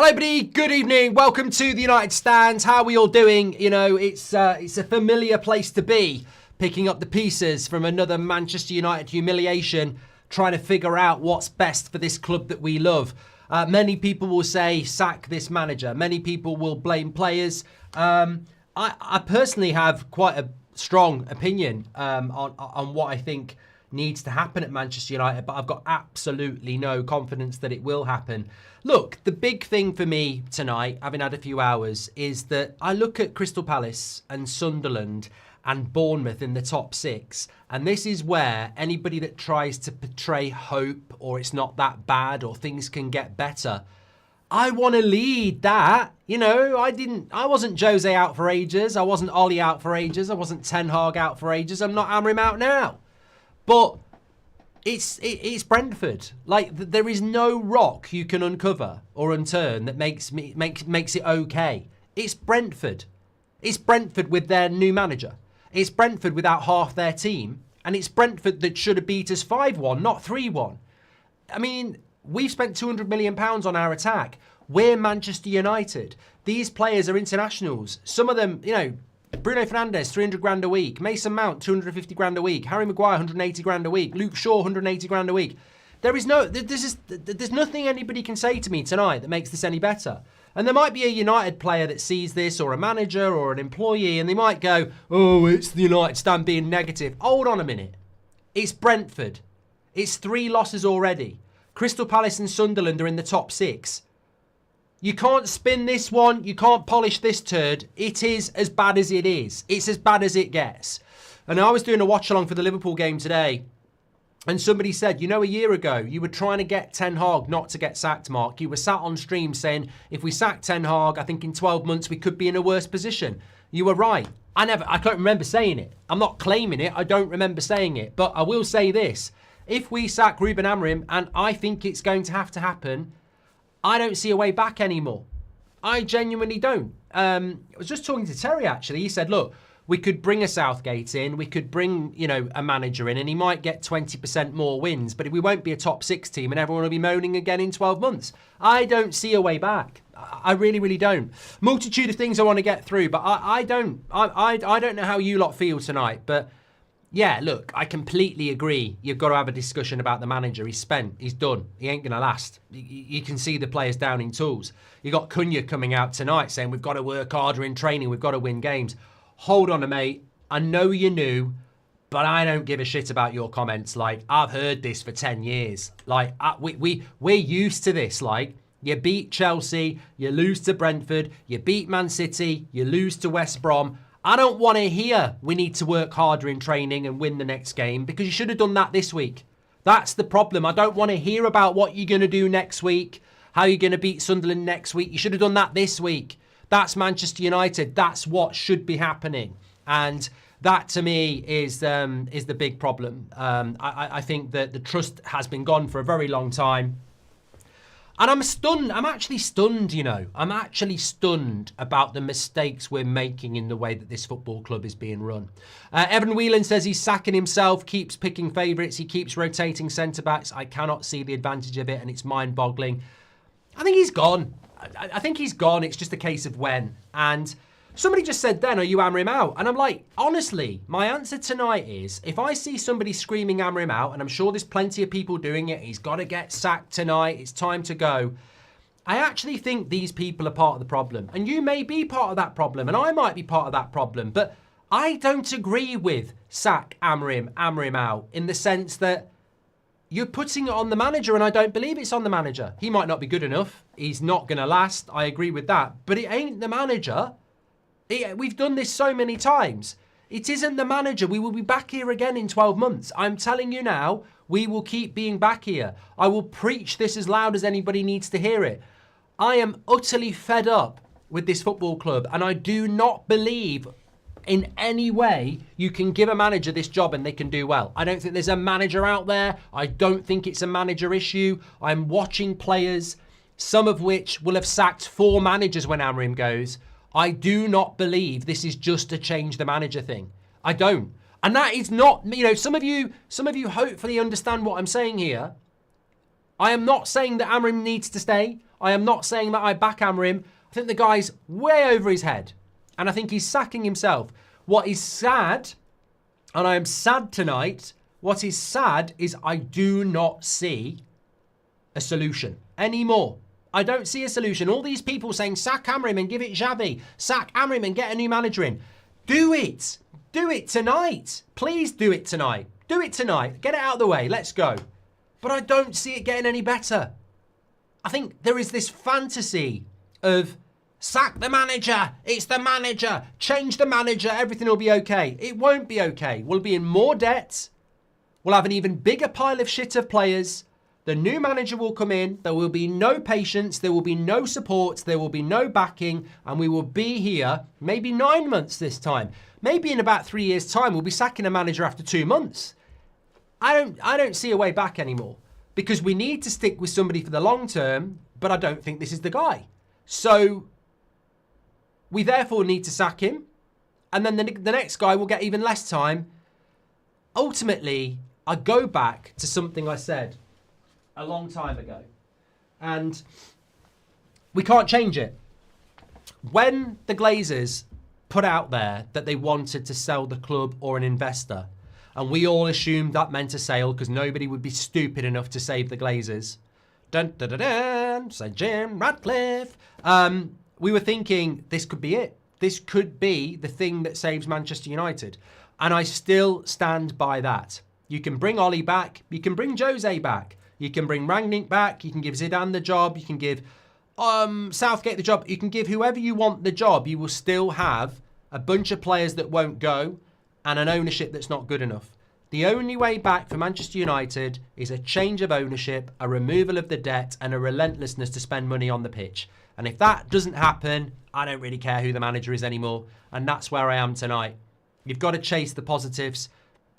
Hello everybody, good evening, welcome to the United Stands. How are we all doing? You know, it's a familiar place to be, picking up the pieces from another Manchester United humiliation, trying to figure out what's best for this club that we love. Many people will say, sack this manager. Many people will blame players. I personally have quite a strong opinion on what I think needs to happen at Manchester United, but I've got absolutely no confidence that it will happen. Look, the big thing for me tonight, having had a few hours, is that I look at Crystal Palace and Sunderland and Bournemouth in the top six, and this is where anybody that tries to portray hope or it's not that bad or things can get better, I want to lead that. You know, I wasn't Jose out for ages. I wasn't Ollie out for ages. I wasn't Ten Hag out for ages. I'm not Amorim out now. But it's Brentford. Like, there is no rock you can uncover or unturn that makes it okay. It's Brentford. It's Brentford with their new manager. It's Brentford without half their team. And it's Brentford that should have beat us 5-1, not 3-1. I mean, we've spent £200 million on our attack. We're Manchester United. These players are internationals. Some of them, you know, Bruno Fernandes, 300 grand a week. Mason Mount, 250 grand a week. Harry Maguire, 180 grand a week. Luke Shaw, 180 grand a week. There's nothing anybody can say to me tonight that makes this any better. And there might be a United player that sees this, or a manager or an employee, and they might go, oh, it's the United Stand being negative. Hold on a minute. It's Brentford. It's 3 losses already. Crystal Palace and Sunderland are in the top 6. You can't spin this one. You can't polish this turd. It is as bad as it is. It's as bad as it gets. And I was doing a watch along for the Liverpool game today, and somebody said, you know, a year ago, you were trying to get Ten Hag not to get sacked, Mark. You were sat on stream saying, if we sack Ten Hag, I think in 12 months we could be in a worse position. You were right. I can't remember saying it. I'm not claiming it. I don't remember saying it. But I will say this. If we sack Ruben Amorim, and I think it's going to have to happen, I don't see a way back anymore. I genuinely don't. I was just talking to Terry, actually. He said, look, we could bring a Southgate in. We could bring, you know, a manager in, and he might get 20% more wins, but we won't be a top 6 team and everyone will be moaning again in 12 months. I don't see a way back. I really, really don't. Multitude of things I want to get through, but I don't know how you lot feel tonight, but yeah, look, I completely agree. You've got to have a discussion about the manager. He's spent. He's done. He ain't going to last. You can see the players down in tools. You got Cunha coming out tonight saying we've got to work harder in training. We've got to win games. Hold on, mate. I know you're new, but I don't give a shit about your comments. Like, I've heard this for 10 years. Like, we're used to this. Like, you beat Chelsea, you lose to Brentford, you beat Man City, you lose to West Brom. I don't want to hear we need to work harder in training and win the next game, because you should have done that this week. That's the problem. I don't want to hear about what you're going to do next week, how you're going to beat Sunderland next week. You should have done that this week. That's Manchester United. That's what should be happening. And that, to me, is the big problem. I think that the trust has been gone for a very long time. And I'm stunned. I'm actually stunned, you know. I'm actually stunned about the mistakes we're making in the way that this football club is being run. Evan Whelan says he's sacking himself, keeps picking favourites. He keeps rotating centre-backs. I cannot see the advantage of it, and it's mind-boggling. I think he's gone. I think he's gone. It's just a case of when. And somebody just said then, are you Amorim out? And I'm like, honestly, my answer tonight is, if I see somebody screaming Amorim out, and I'm sure there's plenty of people doing it, he's got to get sacked tonight, it's time to go. I actually think these people are part of the problem. And you may be part of that problem, and I might be part of that problem. But I don't agree with sack Amorim out, in the sense that you're putting it on the manager, and I don't believe it's on the manager. He might not be good enough. He's not going to last. I agree with that. But it ain't the manager. We've done this so many times. It isn't the manager. We will be back here again in 12 months. I'm telling you now, we will keep being back here. I will preach this as loud as anybody needs to hear it. I am utterly fed up with this football club, and I do not believe in any way you can give a manager this job and they can do well. I don't think there's a manager out there. I don't think it's a manager issue. I'm watching players, some of which will have sacked 4 managers when Amorim goes. I do not believe this is just a change the manager thing. I don't. And that is not, you know, some of you hopefully understand what I'm saying here. I am not saying that Amorim needs to stay. I am not saying that I back Amorim. I think the guy's way over his head. And I think he's sacking himself. What is sad, and I am sad tonight, what is sad is I do not see a solution anymore. I don't see a solution. All these people saying, sack Amorim and give it Xavi. Sack Amorim and get a new manager in. Do it. Do it tonight. Please do it tonight. Do it tonight. Get it out of the way. Let's go. But I don't see it getting any better. I think there is this fantasy of sack the manager. It's the manager. Change the manager. Everything will be okay. It won't be okay. We'll be in more debt. We'll have an even bigger pile of shit of players. The new manager will come in. There will be no patience. There will be no support. There will be no backing. And we will be here maybe 9 months this time. Maybe in about 3 years' time, we'll be sacking a manager after 2 months. I don't see a way back anymore because we need to stick with somebody for the long term, but I don't think this is the guy. So we therefore need to sack him. And then the next guy will get even less time. Ultimately, I go back to something I said a long time ago. And we can't change it. When the Glazers put out there that they wanted to sell the club or an investor, and we all assumed that meant a sale because nobody would be stupid enough to save the Glazers. Dun, dun, dun, dun, Sir Jim Ratcliffe. We were thinking this could be it. This could be the thing that saves Manchester United. And I still stand by that. You can bring Ollie back. You can bring Jose back. You can bring Rangnick back. You can give Zidane the job. You can give Southgate the job. You can give whoever you want the job. You will still have a bunch of players that won't go and an ownership that's not good enough. The only way back for Manchester United is a change of ownership, a removal of the debt, and a relentlessness to spend money on the pitch. And if that doesn't happen, I don't really care who the manager is anymore. And that's where I am tonight. You've got to chase the positives.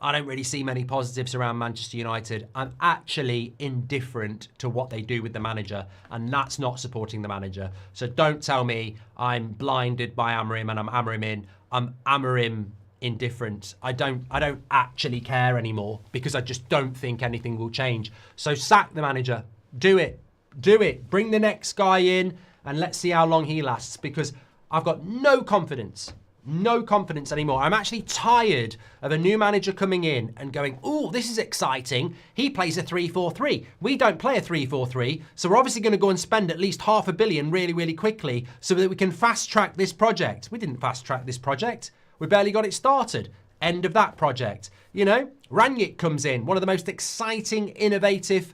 I don't really see many positives around Manchester United. I'm actually indifferent to what they do with the manager, and that's not supporting the manager. So don't tell me I'm blinded by Amorim and I'm Amorim in. I'm Amorim indifferent. I don't actually care anymore because I just don't think anything will change. So sack the manager. Do it. Do it. Bring the next guy in and let's see how long he lasts because I've got no confidence. No confidence anymore. I'm actually tired of a new manager coming in and going, oh, this is exciting. He plays a 3-4-3. We don't play a 3-4-3. So we're obviously going to go and spend at least £500 million really, really quickly so that we can fast track this project. We didn't fast track this project. We barely got it started. End of that project. You know, Rangnick comes in, one of the most exciting, innovative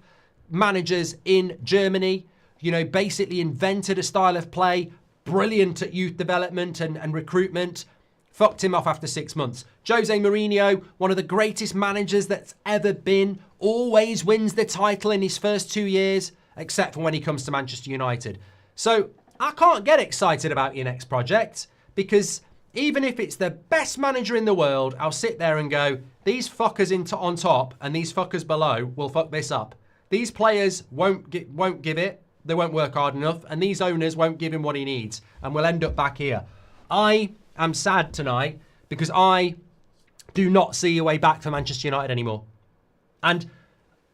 managers in Germany. You know, basically invented a style of play. Brilliant at youth development and recruitment. Fucked him off after 6 months. Jose Mourinho, one of the greatest managers that's ever been, always wins the title in his first 2 years, except for when he comes to Manchester United. So I can't get excited about your next project because even if it's the best manager in the world, I'll sit there and go, these fuckers on top and these fuckers below will fuck this up. These players won't give it. They won't work hard enough, and these owners won't give him what he needs, and we'll end up back here. I am sad tonight because I do not see a way back for Manchester United anymore. And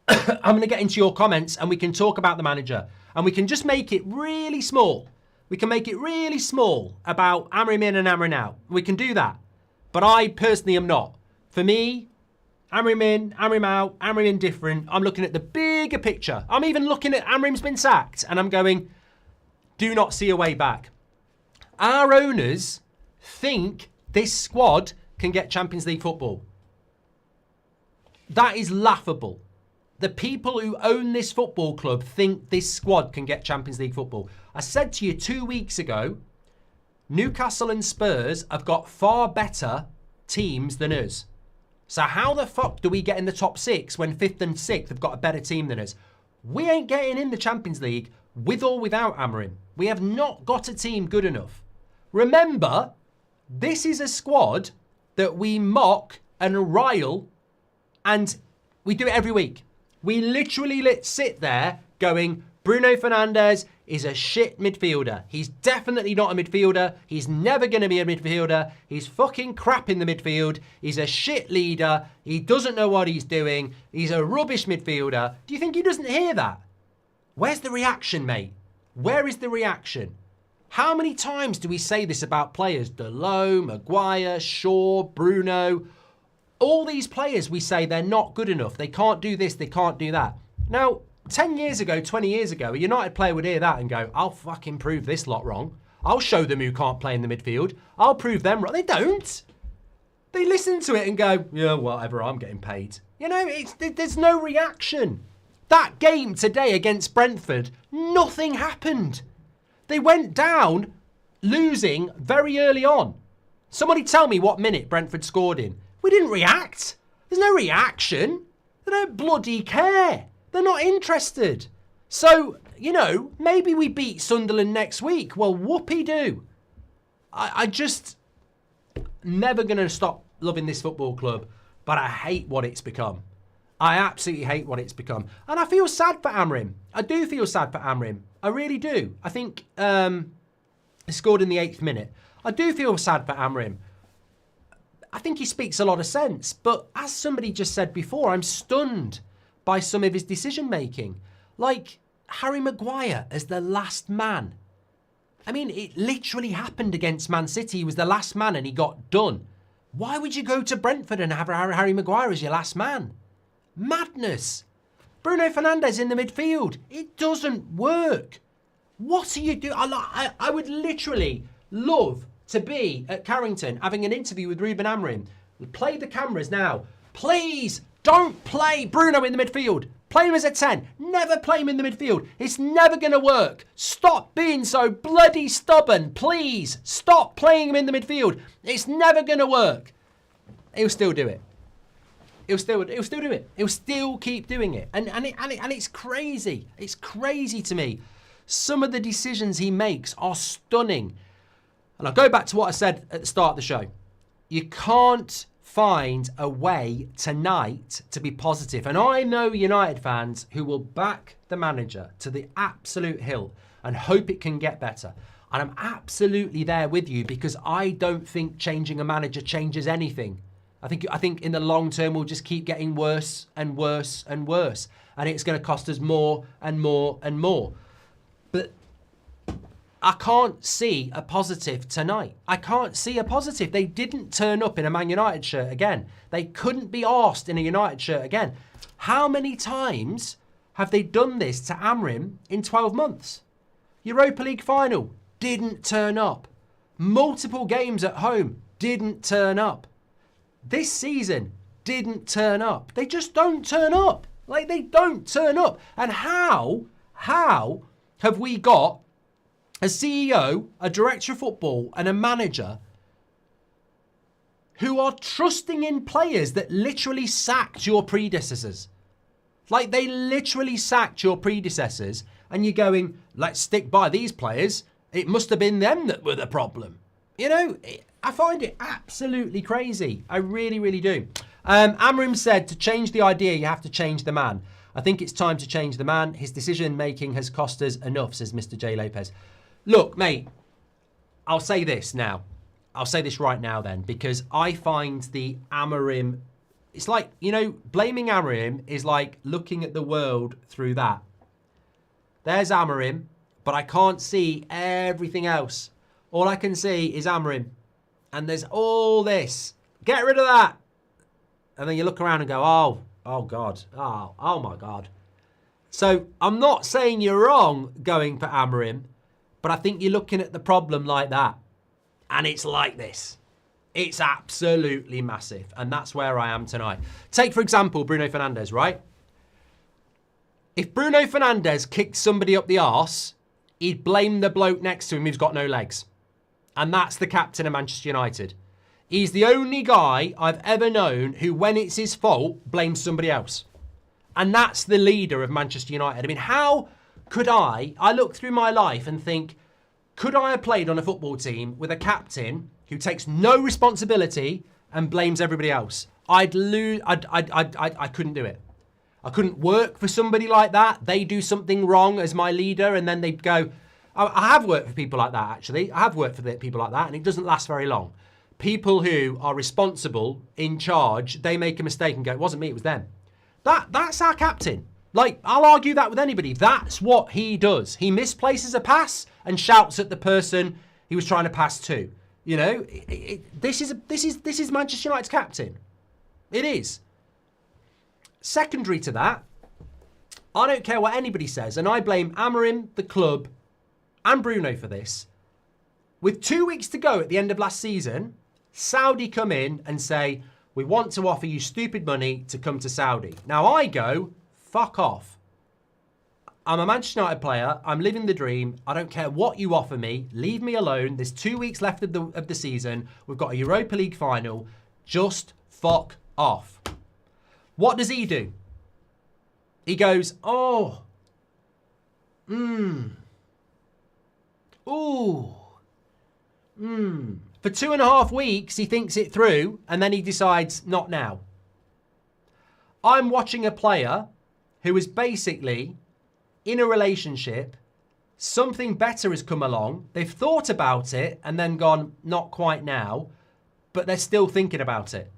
I'm going to get into your comments, and we can talk about the manager, and we can just make it really small. We can make it really small about Amorim in and Amorim out. We can do that. But I personally am not. For me, Amorim in, Amorim out, Amorim indifferent. I'm looking at the bigger picture. I'm even looking at Amorim's been sacked and I'm going, do not see a way back. Our owners think this squad can get Champions League football. That is laughable. The people who own this football club think this squad can get Champions League football. I said to you 2 weeks ago, Newcastle and Spurs have got far better teams than us. So how the fuck do we get in the top 6 when 5th and 6th have got a better team than us? We ain't getting in the Champions League with or without Amorim. We have not got a team good enough. Remember, this is a squad that we mock and rile, and we do it every week. We literally sit there going, Bruno Fernandes is a shit midfielder. He's definitely not a midfielder. He's never going to be a midfielder. He's fucking crap in the midfield. He's a shit leader. He doesn't know what he's doing. He's a rubbish midfielder. Do you think he doesn't hear that? Where's the reaction, mate? Where is the reaction? How many times do we say this about players? Delot, Maguire, Shaw, Bruno. All these players, we say they're not good enough. They can't do this, they can't do that. Now, 10 years ago, 20 years ago, a United player would hear that and go, I'll fucking prove this lot wrong. I'll show them who can't play in the midfield. I'll prove them wrong. They don't. They listen to it and go, yeah, whatever, I'm getting paid. You know, there's no reaction. That game today against Brentford, nothing happened. They went down losing very early on. Somebody tell me what minute Brentford scored in. We didn't react. There's no reaction. They don't bloody care. They're not interested. So, you know, maybe we beat Sunderland next week. Well, whoopee-doo. I just never going to stop loving this football club, but I hate what it's become. I absolutely hate what it's become. And I feel sad for Amorim. I do feel sad for Amorim. I really do. I think he scored in the 8th minute. I do feel sad for Amorim. I think he speaks a lot of sense. But as somebody just said before, I'm stunned by some of his decision-making. Like Harry Maguire as the last man. I mean, it literally happened against Man City. He was the last man and he got done. Why would you go to Brentford and have Harry Maguire as your last man? Madness. Bruno Fernandes in the midfield. It doesn't work. What are you doing? I would literally love to be at Carrington having an interview with Ruben Amorim. Play the cameras now. Please don't play Bruno in the midfield. Play him as a 10. Never play him in the midfield. It's never going to work. Stop being so bloody stubborn. Please stop playing him in the midfield. It's never going to work. He'll still do it. He'll still do it. He'll still keep doing it. And it's crazy. It's crazy to me. Some of the decisions he makes are stunning. And I'll go back to what I said at the start of the show. You can't find a way tonight to be positive. And I know United fans who will back the manager to the absolute hill and hope it can get better. And I'm absolutely there with you because I don't think changing a manager changes anything. I think in the long term, we'll just keep getting worse and worse and worse. And it's going to cost us more and more and more. But I can't see a positive tonight. I can't see a positive. They didn't turn up in a Man United shirt again. They couldn't be arsed in a United shirt again. How many times have they done this to Amorim in 12 months? Europa League final, didn't turn up. Multiple games at home, didn't turn up. This season, didn't turn up. They just don't turn up. Like, they don't turn up. And how have we got a CEO, a director of football, and a manager who are trusting in players that literally sacked your predecessors? Like, they literally sacked your predecessors, and you're going, let's stick by these players. It must have been them that were the problem. You know, I find it absolutely crazy. I really, really do. Amorim said to change the idea, you have to change the man. I think it's time to change the man. His decision-making has cost us enough, says Mr. J. Lopez. Look, mate, I'll say this now. I'll say this right now then, because I find the Amorim, it's like, you know, blaming Amorim is like looking at the world through that. There's Amorim, but I can't see everything else. All I can see is Amorim. And there's all this. Get rid of that. And then you look around and go, oh God, oh my God. So I'm not saying you're wrong going for Amorim, but I think you're looking at the problem like that. And it's like this. It's absolutely massive. And that's where I am tonight. Take, for example, Bruno Fernandes, right? If Bruno Fernandes kicked somebody up the arse, he'd blame the bloke next to him who's got no legs. And that's the captain of Manchester United. He's the only guy I've ever known who, when it's his fault, blames somebody else. And that's the leader of Manchester United. I mean, how could I look through my life and think, could I have played on a football team with a captain who takes no responsibility and blames everybody else? I'd lose. I couldn't do it. I couldn't work for somebody like that. They do something wrong as my leader and then they'd go, I have worked for people like that, actually. I have worked for people like that and it doesn't last very long. People who are responsible, in charge, they make a mistake and go, it wasn't me, it was them. That's our captain. Like, I'll argue that with anybody. That's what he does. He misplaces a pass and shouts at the person he was trying to pass to. You know, this is Manchester United's captain. It is. Secondary to that, I don't care what anybody says, and I blame Amorim, the club, and Bruno for this. With 2 weeks to go at the end of last season, Saudi come in and say, we want to offer you stupid money to come to Saudi. Now I go, fuck off. I'm a Manchester United player. I'm living the dream. I don't care what you offer me. Leave me alone. There's 2 weeks left of the season. We've got a Europa League final. Just fuck off. What does he do? He goes, oh, for 2.5 weeks, he thinks it through, and then he decides, not now. I'm watching a player who is basically in a relationship. Something better has come along. They've thought about it and then gone, not quite now, but they're still thinking about it.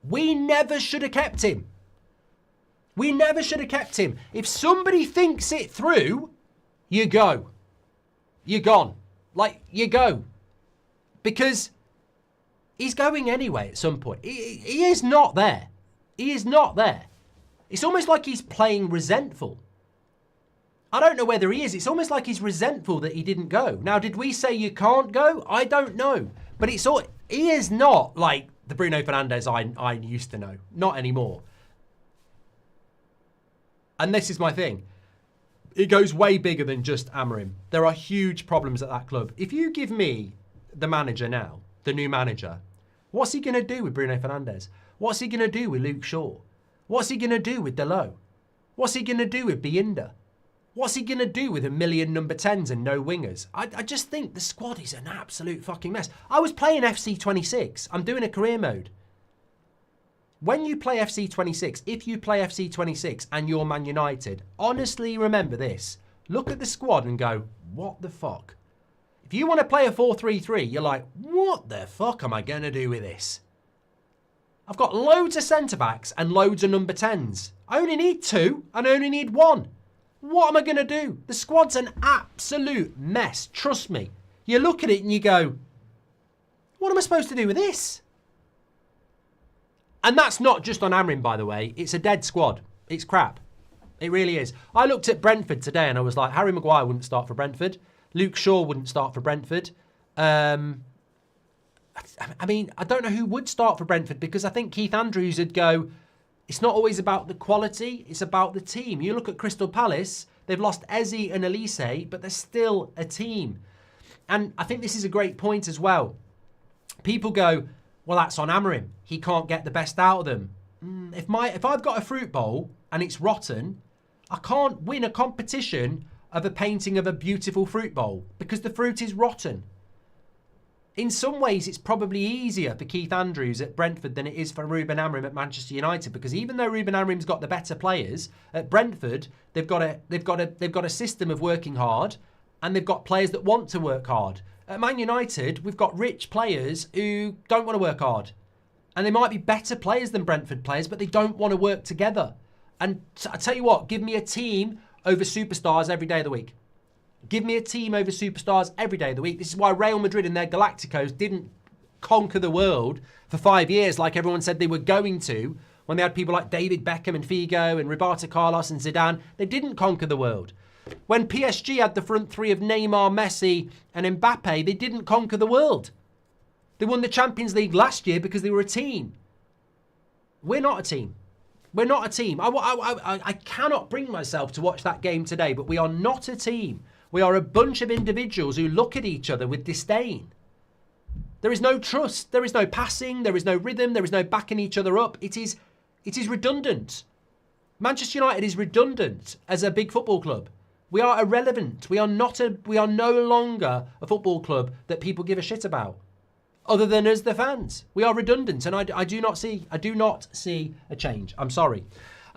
We never should have kept him. We never should have kept him. If somebody thinks it through, you go. You're gone. Like, you go. Because he's going anyway at some point. He is not there. He is not there. It's almost like he's playing resentful. I don't know whether he is. It's almost like he's resentful that he didn't go. Now, did we say you can't go? I don't know. But he is not like the Bruno Fernandes I used to know. Not anymore. And this is my thing. It goes way bigger than just Amorim. There are huge problems at that club. If you give me the manager now, the new manager, what's he going to do with Bruno Fernandes? What's he going to do with Luke Shaw? What's he going to do with Delo? What's he going to do with Biinda? What's he going to do with 1 million number 10s and no wingers? I just think the squad is an absolute fucking mess. I was playing FC 26. I'm doing a career mode. When you play FC 26, if you play FC 26 and you're Man United, honestly remember this. Look at the squad and go, what the fuck? If you want to play a 4-3-3, you're like, what the fuck am I going to do with this? I've got loads of centre-backs and loads of number 10s. I only need 2 and I only need 1. What am I going to do? The squad's an absolute mess. Trust me. You look at it and you go, what am I supposed to do with this? And that's not just on Amorim, by the way. It's a dead squad. It's crap. It really is. I looked at Brentford today and I was like, Harry Maguire wouldn't start for Brentford. Luke Shaw wouldn't start for Brentford. I mean, I don't know who would start for Brentford because I think Keith Andrews would go, it's not always about the quality, it's about the team. You look at Crystal Palace, they've lost Eze and Elise, but they're still a team. And I think this is a great point as well. People go, well, that's on Amorim. He can't get the best out of them. If I've got a fruit bowl and it's rotten, I can't win a competition of a painting of a beautiful fruit bowl because the fruit is rotten. In some ways, it's probably easier for Keith Andrews at Brentford than it is for Ruben Amorim at Manchester United because even though Ruben Amorim's got the better players, at Brentford they've got a system of working hard and they've got players that want to work hard. At Man United, we've got rich players who don't want to work hard. And they might be better players than Brentford players, but they don't want to work together. And I tell you what, give me a team over superstars every day of the week. Give me a team over superstars every day of the week. This is why Real Madrid and their Galacticos didn't conquer the world for 5 years like everyone said they were going to when they had people like David Beckham and Figo and Roberto Carlos and Zidane. They didn't conquer the world. When PSG had the front three of Neymar, Messi and Mbappe, they didn't conquer the world. They won the Champions League last year because they were a team. We're not a team. We're not a team. I cannot bring myself to watch that game today, but we are not a team. We are a bunch of individuals who look at each other with disdain. There is no trust. There is no passing. There is no rhythm. There is no backing each other up. It is redundant. Manchester United is redundant as a big football club. We are irrelevant. We are no longer a football club that people give a shit about. Other than as the fans. We are redundant and I do not see a change. I'm sorry.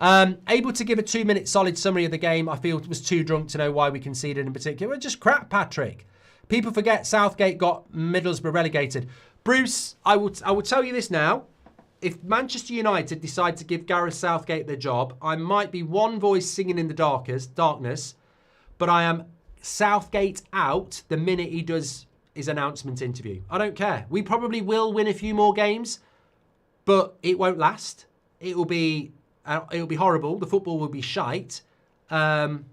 Able to give a 2-minute solid summary of the game. I feel was too drunk to know why we conceded in particular. Well, just crap, Patrick. People forget Southgate got Middlesbrough relegated. Bruce, I will tell you this now. if Manchester United decide to give Gareth Southgate their job, I might be one voice singing in the darkness, but I am Southgate out the minute he does his announcement interview. I don't care. We probably will win a few more games, but it won't last. It'll be horrible. The football will be shite. I'm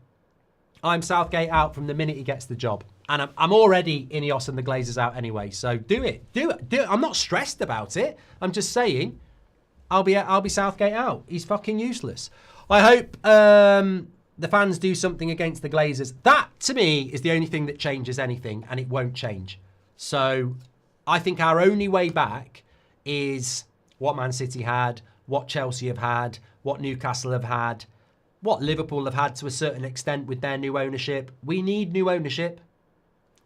Southgate out from the minute he gets the job. And I'm already Ineos and the Glazers out anyway. So do it. I'm not stressed about it. I'm just saying I'll be Southgate out. He's fucking useless. I hope the fans do something against the Glazers. That, to me, is the only thing that changes anything, and it won't change. So I think our only way back is what Man City had, what Chelsea have had, what Newcastle have had, what Liverpool have had to a certain extent with their new ownership. We need new ownership.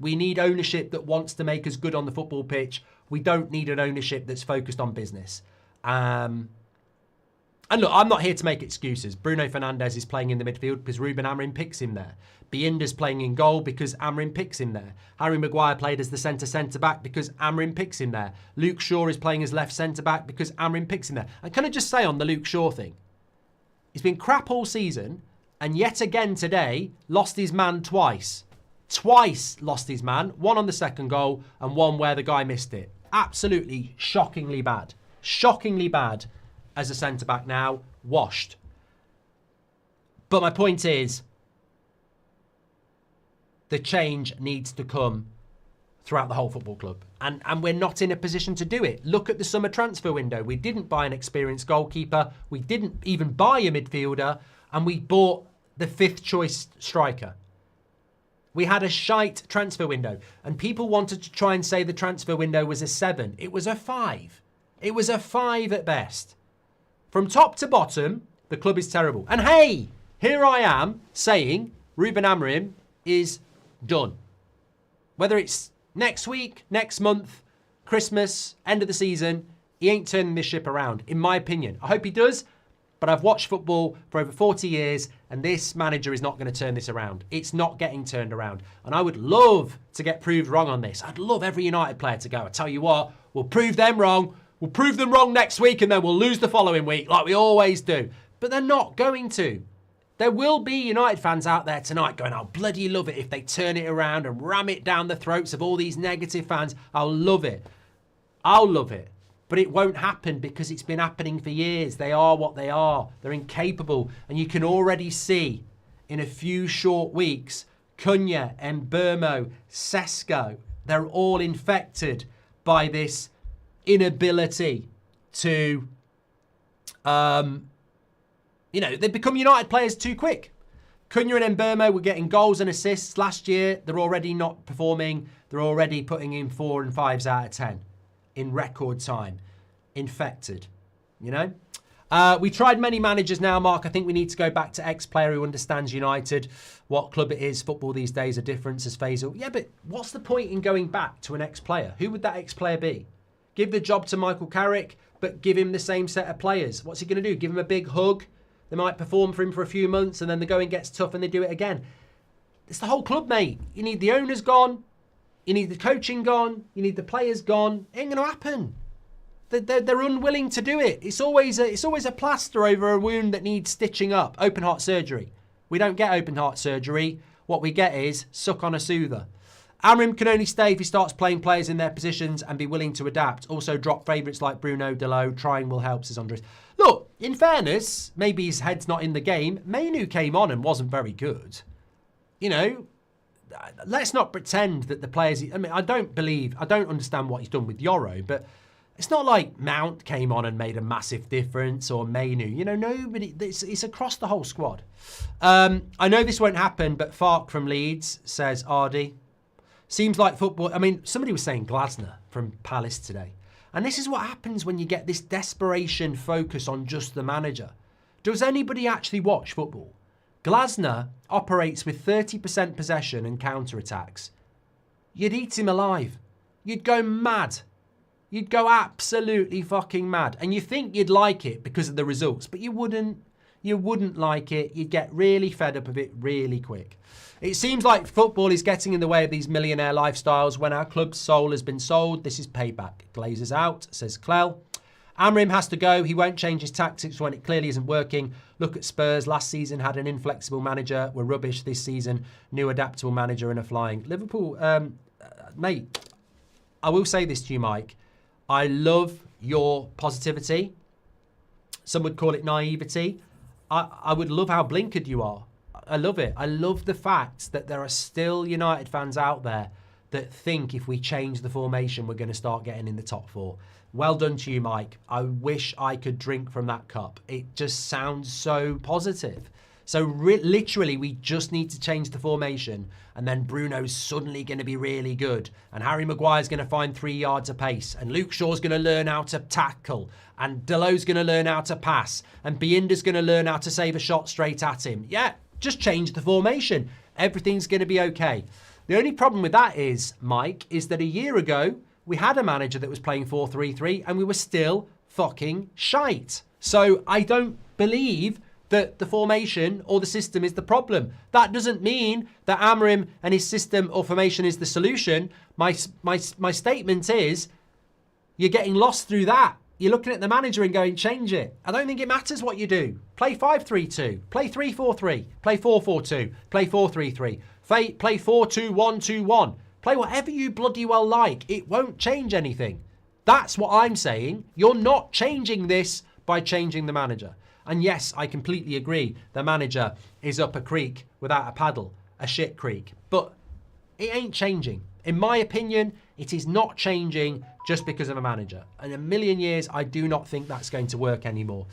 We need ownership that wants to make us good on the football pitch. We don't need an ownership that's focused on business. And look, I'm not here to make excuses. Bruno Fernandes is playing in the midfield because Ruben Amorim picks him there. Bienda's playing in goal because Amorim picks him there. Harry Maguire played as the centre-back because Amorim picks him there. Luke Shaw is playing as left centre-back because Amorim picks him there. And can I just say on the Luke Shaw thing, he's been crap all season, and yet again today, lost his man twice. Twice lost his man. One on the second goal and one where the guy missed it. Absolutely shockingly bad. Shockingly bad as a centre-back now. Washed. But my point is, the change needs to come throughout the whole football club. And we're not in a position to do it. Look at the summer transfer window. We didn't buy an experienced goalkeeper. We didn't even buy a midfielder. And we bought the fifth choice striker. We had a shite transfer window. And people wanted to try and say the transfer window was a 7. It was a 5. It was a 5 at best. From top to bottom, the club is terrible. And hey, here I am saying Ruben Amorim is done. Whether it's next week, next month, Christmas, end of the season, he ain't turning this ship around, in my opinion. I hope he does, but I've watched football for over 40 years, and this manager is not going to turn this around. It's not getting turned around. And I would love to get proved wrong on this. I'd love every United player to go, I tell you what, we'll prove them wrong. We'll prove them wrong next week, and then we'll lose the following week, like we always do. But they're not going to. There will be United fans out there tonight going, I'll bloody love it if they turn it around and ram it down the throats of all these negative fans. I'll love it. I'll love it. But it won't happen because it's been happening for years. They are what they are. They're incapable. And you can already see in a few short weeks, Cunha, Mbeumo, Sesko, they're all infected by this inability to, they become United players too quick. Cunha and Mbeumo were getting goals and assists last year. They're already not performing. They're already putting in 4 and 5s out of 10 in record time. Infected, We tried many managers now, Mark. I think we need to go back to ex-player who understands United, what club it is. Football these days are different, says Faisal. Yeah, but what's the point in going back to an ex-player? Who would that ex-player be? Give the job to Michael Carrick, but give him the same set of players. What's he going to do? Give him a big hug? They might perform for him for a few months and then the going gets tough and they do it again. It's the whole club, mate. You need the owners gone. You need the coaching gone. You need the players gone. It ain't going to happen. They're unwilling to do it. It's always a plaster over a wound that needs stitching up. Open heart surgery. We don't get open heart surgery. What we get is suck on a soother. Amorim can only stay if he starts playing players in their positions and be willing to adapt. Also drop favourites like Bruno, Delo. Trying will help, says Andres. Look, in fairness, maybe his head's not in the game. Manu came on and wasn't very good. Let's not pretend that the players... I don't understand what he's done with Yoro, but it's not like Mount came on and made a massive difference or Manu. Nobody... It's across the whole squad. I know this won't happen, but Fark from Leeds says, Ardy... Seems like football... somebody was saying Glasner from Palace today. And this is what happens when you get this desperation focus on just the manager. Does anybody actually watch football? Glasner operates with 30% possession and counter-attacks. You'd eat him alive. You'd go mad. You'd go absolutely fucking mad. And you think you'd like it because of the results, but you wouldn't. You wouldn't like it. You'd get really fed up of it really quick. It seems like football is getting in the way of these millionaire lifestyles. When our club's soul has been sold, this is payback. Glazers out, says Clell. Amorim has to go. He won't change his tactics when it clearly isn't working. Look at Spurs. Last season had an inflexible manager. We're rubbish this season. New adaptable manager and a flying. Liverpool, mate, I will say this to you, Mike. I love your positivity. Some would call it naivety. I would love how blinkered you are. I love it. I love the fact that there are still United fans out there that think if we change the formation, we're going to start getting in the top 4. Well done to you, Mike. I wish I could drink from that cup. It just sounds so positive. So literally, we just need to change the formation, and then Bruno's suddenly going to be really good, and Harry Maguire's going to find 3 yards of pace, and Luke Shaw's going to learn how to tackle, and Delot's going to learn how to pass, and Bienda's going to learn how to save a shot straight at him. Yeah, just change the formation. Everything's going to be okay. The only problem with that is, Mike, is that a year ago, we had a manager that was playing 4-3-3 and we were still fucking shite. So I don't believe that the formation or the system is the problem. That doesn't mean that Amorim and his system or formation is the solution. My statement is you're getting lost through that. You're looking at the manager and going, change it. I don't think it matters what you do. Play 5-3-2, play 3-4-3, play 4-4-2, play 4-3-3, play 4-2-1-2-1. Play whatever you bloody well like. It won't change anything. That's what I'm saying. You're not changing this by changing the manager. And yes, I completely agree. The manager is up a creek without a paddle, a shit creek. But it ain't changing. In my opinion, it is not changing just because of a manager. In a million years, I do not think that's going to work anymore.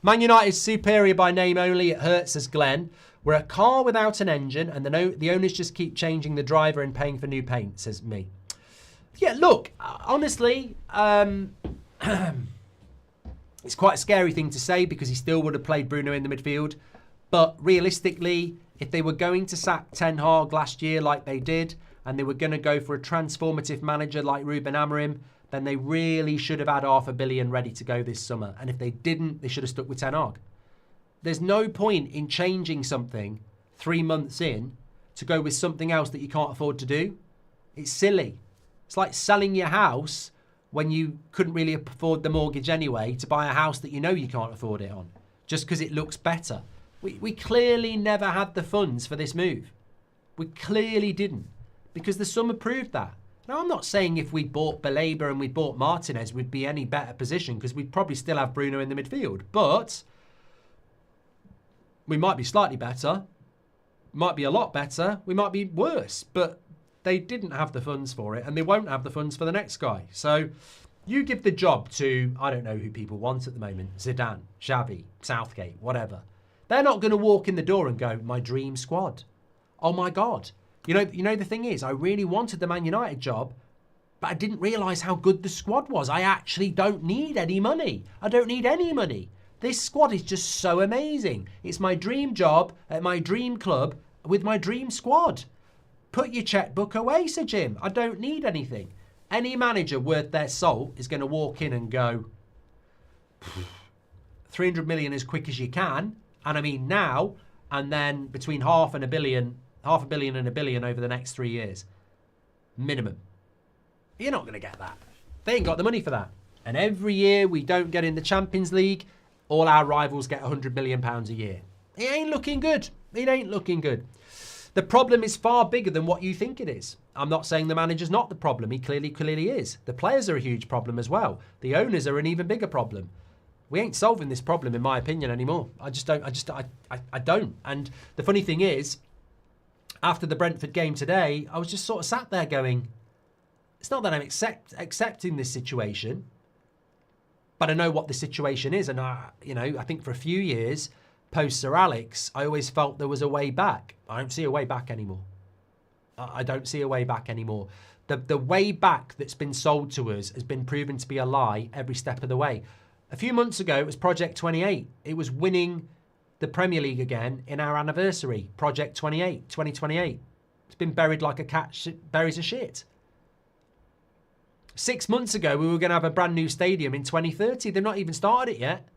Man United is superior by name only. It hurts, as Glenn. We're a car without an engine, and the owners just keep changing the driver and paying for new paint, says me. Yeah, look, honestly, it's quite a scary thing to say because he still would have played Bruno in the midfield. But realistically, if they were going to sack Ten Hag last year like they did, and they were going to go for a transformative manager like Ruben Amorim, then they really should have had $500 million ready to go this summer. And if they didn't, they should have stuck with Ten Hag. There's no point in changing something 3 months in to go with something else that you can't afford to do. It's silly. It's like selling your house when you couldn't really afford the mortgage anyway to buy a house that you know you can't afford it on, just because it looks better. We clearly never had the funds for this move. We clearly didn't, because the summer proved that. Now, I'm not saying if we bought Baleba and we bought Martinez, we'd be any better position, because we'd probably still have Bruno in the midfield. But we might be slightly better, might be a lot better, we might be worse, but they didn't have the funds for it, and they won't have the funds for the next guy. So you give the job to, I don't know who people want at the moment, Zidane, Xavi, Southgate, whatever. They're not going to walk in the door and go, my dream squad. Oh my God. You know the thing is, I really wanted the Man United job, but I didn't realise how good the squad was. I actually don't need any money. I don't need any money. This squad is just so amazing. It's my dream job at my dream club with my dream squad. Put your checkbook away, Sir Jim. I don't need anything. Any manager worth their salt is going to walk in and go, 300 million as quick as you can. And I mean now, and then between half a billion and $1 billion over the next 3 years. Minimum. You're not going to get that. They ain't got the money for that. And every year we don't get in the Champions League, all our rivals get £100 million a year. It ain't looking good. It ain't looking good. The problem is far bigger than what you think it is. I'm not saying the manager's not the problem. He clearly is. The players are a huge problem as well. The owners are an even bigger problem. We ain't solving this problem, in my opinion, anymore. I don't. And the funny thing is, after the Brentford game today, I was just sort of sat there going, it's not that I'm accepting this situation, but I know what the situation is. And I think for a few years, post Sir Alex, I always felt there was a way back. I don't see a way back anymore. I don't see a way back anymore. The way back that's been sold to us has been proven to be a lie every step of the way. A few months ago, it was Project 28. It was winning the Premier League again in our anniversary. Project 28, 2028. It's been buried like a cat buries a shit. 6 months ago, we were going to have a brand new stadium in 2030. They've not even started it yet.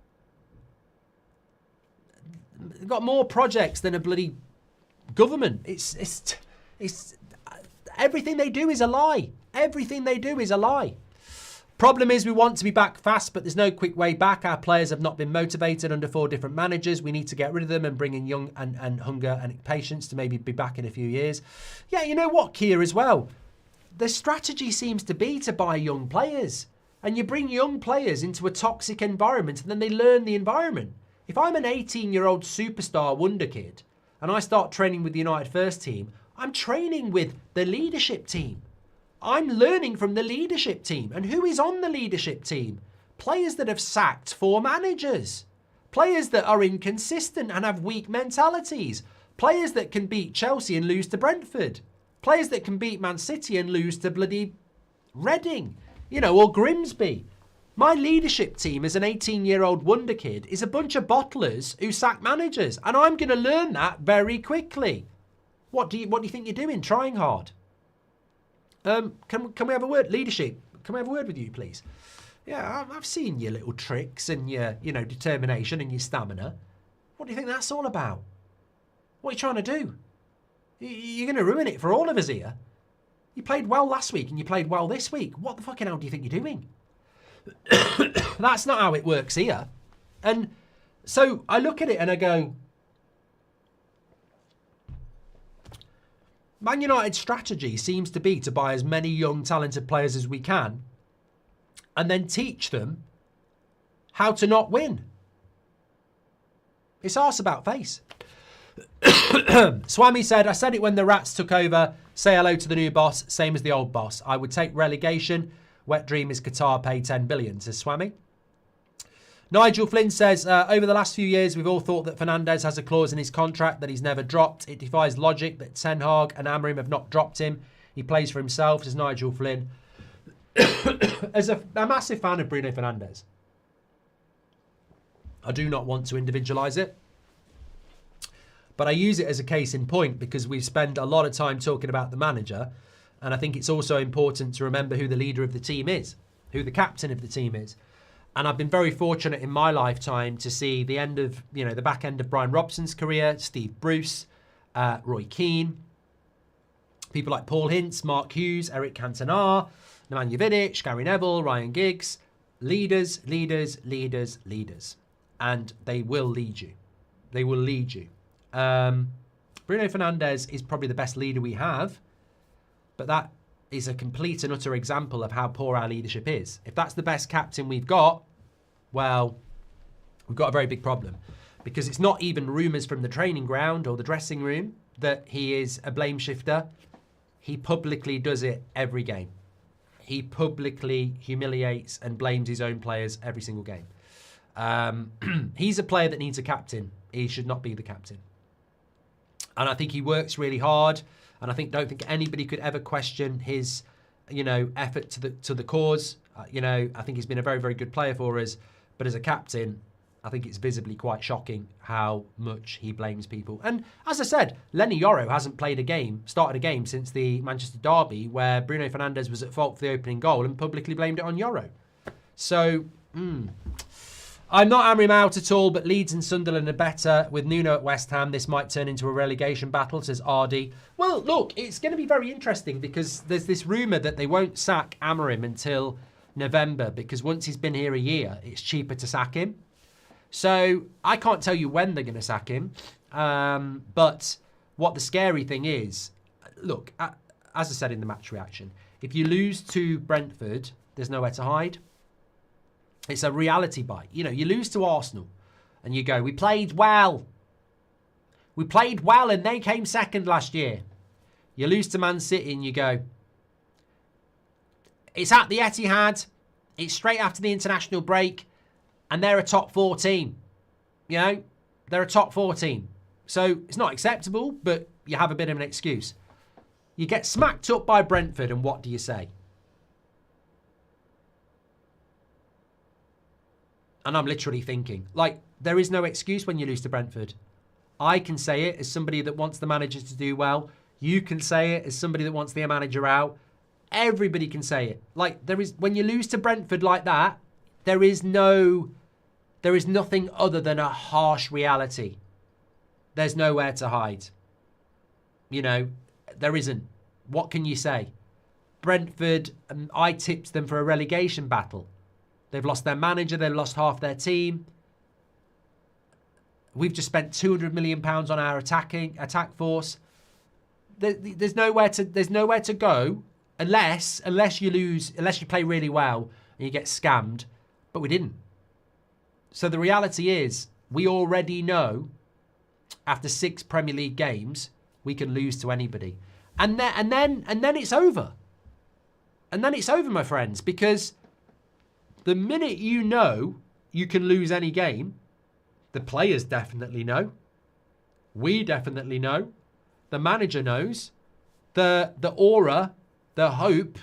They've got more projects than a bloody government. It's everything they do is a lie. Everything they do is a lie. Problem is we want to be back fast, but there's no quick way back. Our players have not been motivated under 4 different managers. We need to get rid of them and bring in young and hunger and patience to maybe be back in a few years. Yeah, you know what, Kia, as well? The strategy seems to be to buy young players. And you bring young players into a toxic environment and then they learn the environment. If I'm an 18-year-old superstar wonder kid and I start training with the United first team, I'm training with the leadership team. I'm learning from the leadership team. And who is on the leadership team? Players that have sacked 4 managers. Players that are inconsistent and have weak mentalities. Players that can beat Chelsea and lose to Brentford. Players that can beat Man City and lose to bloody Reading, or Grimsby. My leadership team as an 18-year-old wonder kid is a bunch of bottlers who sack managers. And I'm going to learn that very quickly. What do you think you're doing? Trying hard. Can we have a word? Leadership, can we have a word with you, please? Yeah, I've seen your little tricks and your, determination and your stamina. What do you think that's all about? What are you trying to do? You're going to ruin it for all of us here. You played well last week and you played well this week. What the fucking hell do you think you're doing? That's not how it works here. And so I look at it and I go, Man United's strategy seems to be to buy as many young, talented players as we can and then teach them how to not win. It's arse about face. Swami said, I said it when the Rats took over. Say hello to the new boss, same as the old boss. I would take relegation. Wet dream is Qatar pay 10 billion, says Swami. Nigel Flynn says, over the last few years, we've all thought that Fernandes has a clause in his contract that he's never dropped. It defies logic that Ten Hag and Amorim have not dropped him. He plays for himself, says Nigel Flynn. As a massive fan of Bruno Fernandes, I do not want to individualise it, but I use it as a case in point because we've spent a lot of time talking about the manager, and I think it's also important to remember who the leader of the team is, who the captain of the team is. And I've been very fortunate in my lifetime to see the end of, the back end of Brian Robson's career, Steve Bruce, Roy Keane, people like Paul Hintz, Mark Hughes, Eric Cantona, Nemanja Vidic, Gary Neville, Ryan Giggs. Leaders, leaders, leaders, leaders. And they will lead you. They will lead you. Bruno Fernandes is probably the best leader we have, but that is a complete and utter example of how poor our leadership is. If that's the best captain we've got, well, we've got a very big problem, because it's not even rumours from the training ground or the dressing room that he is a blame shifter. He publicly does it every game. He publicly humiliates and blames his own players every single game. He's a player that needs a captain. He should not be the captain. And I think he works really hard. And I don't think anybody could ever question his, effort to the cause. I think he's been a very, very good player for us. But as a captain, I think it's visibly quite shocking how much he blames people. And as I said, Lenny Yoro hasn't started a game since the Manchester derby where Bruno Fernandes was at fault for the opening goal and publicly blamed it on Yoro. So, I'm not Amorim out at all, but Leeds and Sunderland are better. With Nuno at West Ham, this might turn into a relegation battle, says Ardy. Well, look, it's going to be very interesting because there's this rumour that they won't sack Amorim until November because once he's been here a year, it's cheaper to sack him. So I can't tell you when they're going to sack him. But what the scary thing is, look, as I said in the match reaction, if you lose to Brentford, there's nowhere to hide. It's a reality bite. You lose to Arsenal and you go, we played well. We played well and they came second last year. You lose to Man City and you go, it's at the Etihad. It's straight after the international break and they're a top 4 team. They're a top 4 team. So it's not acceptable, but you have a bit of an excuse. You get smacked up by Brentford and what do you say? And I'm literally thinking, there is no excuse when you lose to Brentford. I can say it as somebody that wants the manager to do well. You can say it as somebody that wants the manager out. Everybody can say it. When you lose to Brentford like that, there is nothing other than a harsh reality. There's nowhere to hide. There isn't. What can you say? Brentford, I tipped them for a relegation battle. They've lost their manager. They've lost half their team. We've just spent £200 million on our attack force. There's nowhere to go unless you lose, unless you play really well and you get scammed. But we didn't. So the reality is, we already know after 6 Premier League games we can lose to anybody, and then it's over. And then it's over, my friends, because the minute you know you can lose any game, the players definitely know. We definitely know. The manager knows. The aura, the hope,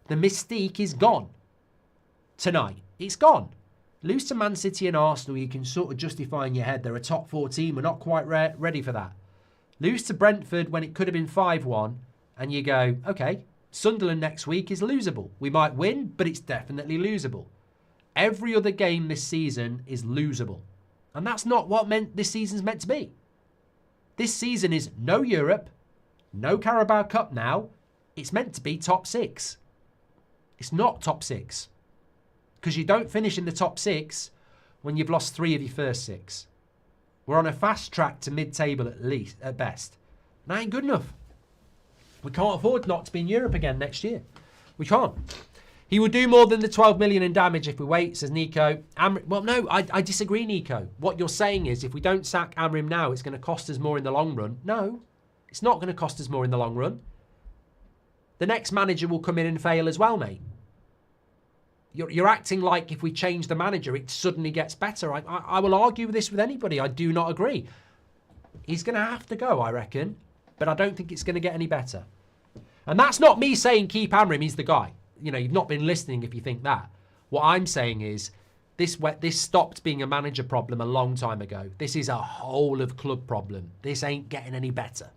the mystique is gone tonight. It's gone. Lose to Man City and Arsenal, you can sort of justify in your head they're a top 4 team. We're not quite ready for that. Lose to Brentford when it could have been 5-1, and you go, okay, Sunderland next week is losable. We might win, but it's definitely losable. Every other game this season is losable. And that's not what this season's meant to be. This season is no Europe, no Carabao Cup now. It's meant to be top 6. It's not top 6. Because you don't finish in the top 6 when you've lost 3 of your first 6. We're on a fast track to mid-table at best. And that ain't good enough. We can't afford not to be in Europe again next year. We can't. He would do more than the 12 million in damage if we wait, says Nico. Well, no, I disagree, Nico. What you're saying is if we don't sack Amorim now, it's going to cost us more in the long run. No, it's not going to cost us more in the long run. The next manager will come in and fail as well, mate. You're acting like if we change the manager, it suddenly gets better. I will argue this with anybody. I do not agree. He's going to have to go, I reckon. But I don't think it's going to get any better. And that's not me saying keep Amorim, he's the guy. You know, you've not been listening if you think that. What I'm saying is this stopped being a manager problem a long time ago. This is a whole of club problem. This ain't getting any better.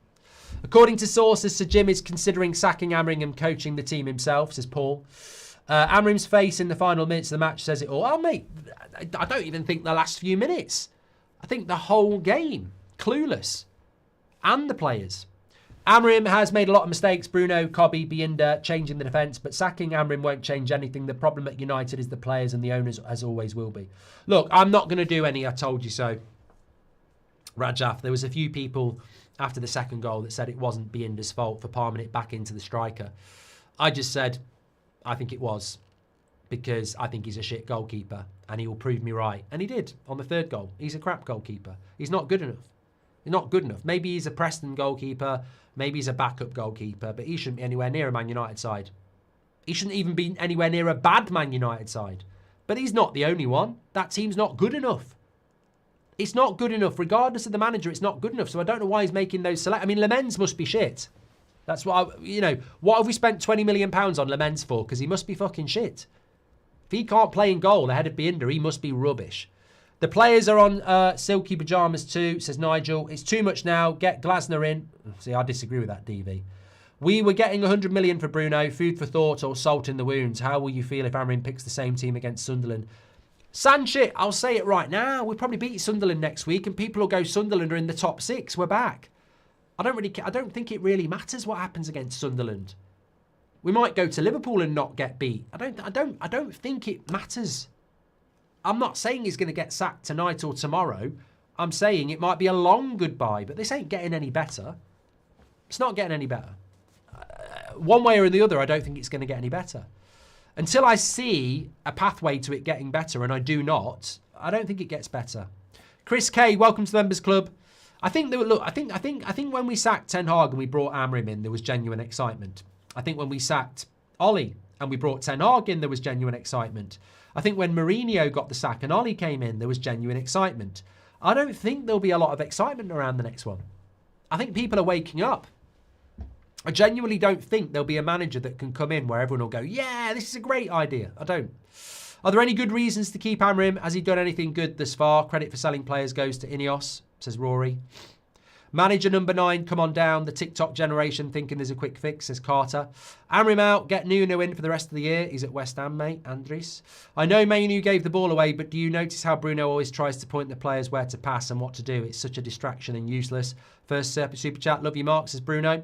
According to sources, Sir Jim is considering sacking Amorim and coaching the team himself, says Paul. Amorim's face in the final minutes of the match says it all. Oh, mate, I don't even think the last few minutes. I think the whole game. Clueless. And the players. Amorim has made a lot of mistakes. Bruno, Cobby, Binder changing the defence, but sacking Amorim won't change anything. The problem at United is the players and the owners, as always will be. Look, I'm not going to do any I told you so. Rajaf, there was a few people after the second goal that said it wasn't Binder's fault for palming it back into the striker. I just said, I think it was, because I think he's a shit goalkeeper and he will prove me right. And he did on the third goal. He's a crap goalkeeper. He's not good enough. He's not good enough. Maybe he's a Preston goalkeeper. Maybe he's a backup goalkeeper, but he shouldn't be anywhere near a Man United side. He shouldn't even be anywhere near a bad Man United side. But he's not the only one. That team's not good enough. It's not good enough. Regardless of the manager, it's not good enough. So I don't know why he's making those select. I mean, Lemens must be shit. That's what, what have we spent £20 million on Lemens for? Because he must be fucking shit. If he can't play in goal ahead of Binder, he must be rubbish. The players are on silky pyjamas too, says Nigel. It's too much now. Get Glasner in. See, I disagree with that, DV. We were getting 100 million for Bruno. Food for thought or salt in the wounds. How will you feel if Amorim picks the same team against Sunderland? Sanchit, I'll say it right now. We'll probably beat Sunderland next week and people will go, Sunderland are in the top 6. We're back. I don't think it really matters what happens against Sunderland. We might go to Liverpool and not get beat. I don't think it matters. I'm not saying he's going to get sacked tonight or tomorrow. I'm saying it might be a long goodbye, but this ain't getting any better. It's not getting any better. One way or the other, I don't think it's going to get any better. Until I see a pathway to it getting better, and I do not, I don't think it gets better. Chris K, welcome to the Members Club. I think when we sacked Ten Hag and we brought Amorim in, there was genuine excitement. I think when we sacked Ollie and we brought Ten Hag in, there was genuine excitement. I think when Mourinho got the sack and Ollie came in, there was genuine excitement. I don't think there'll be a lot of excitement around the next one. I think people are waking up. I genuinely don't think there'll be a manager that can come in where everyone will go, yeah, this is a great idea. I don't. Are there any good reasons to keep Amorim? Has he done anything good thus far? Credit for selling players goes to Ineos, says Rory. Manager number 9, come on down. The TikTok generation thinking there's a quick fix, says Carter. Amorim out, get Nuno in for the rest of the year. He's at West Ham, mate, Andres. I know Man Utd gave the ball away, but do you notice how Bruno always tries to point the players where to pass and what to do? It's such a distraction and useless. First super chat, love you, Mark, says Bruno.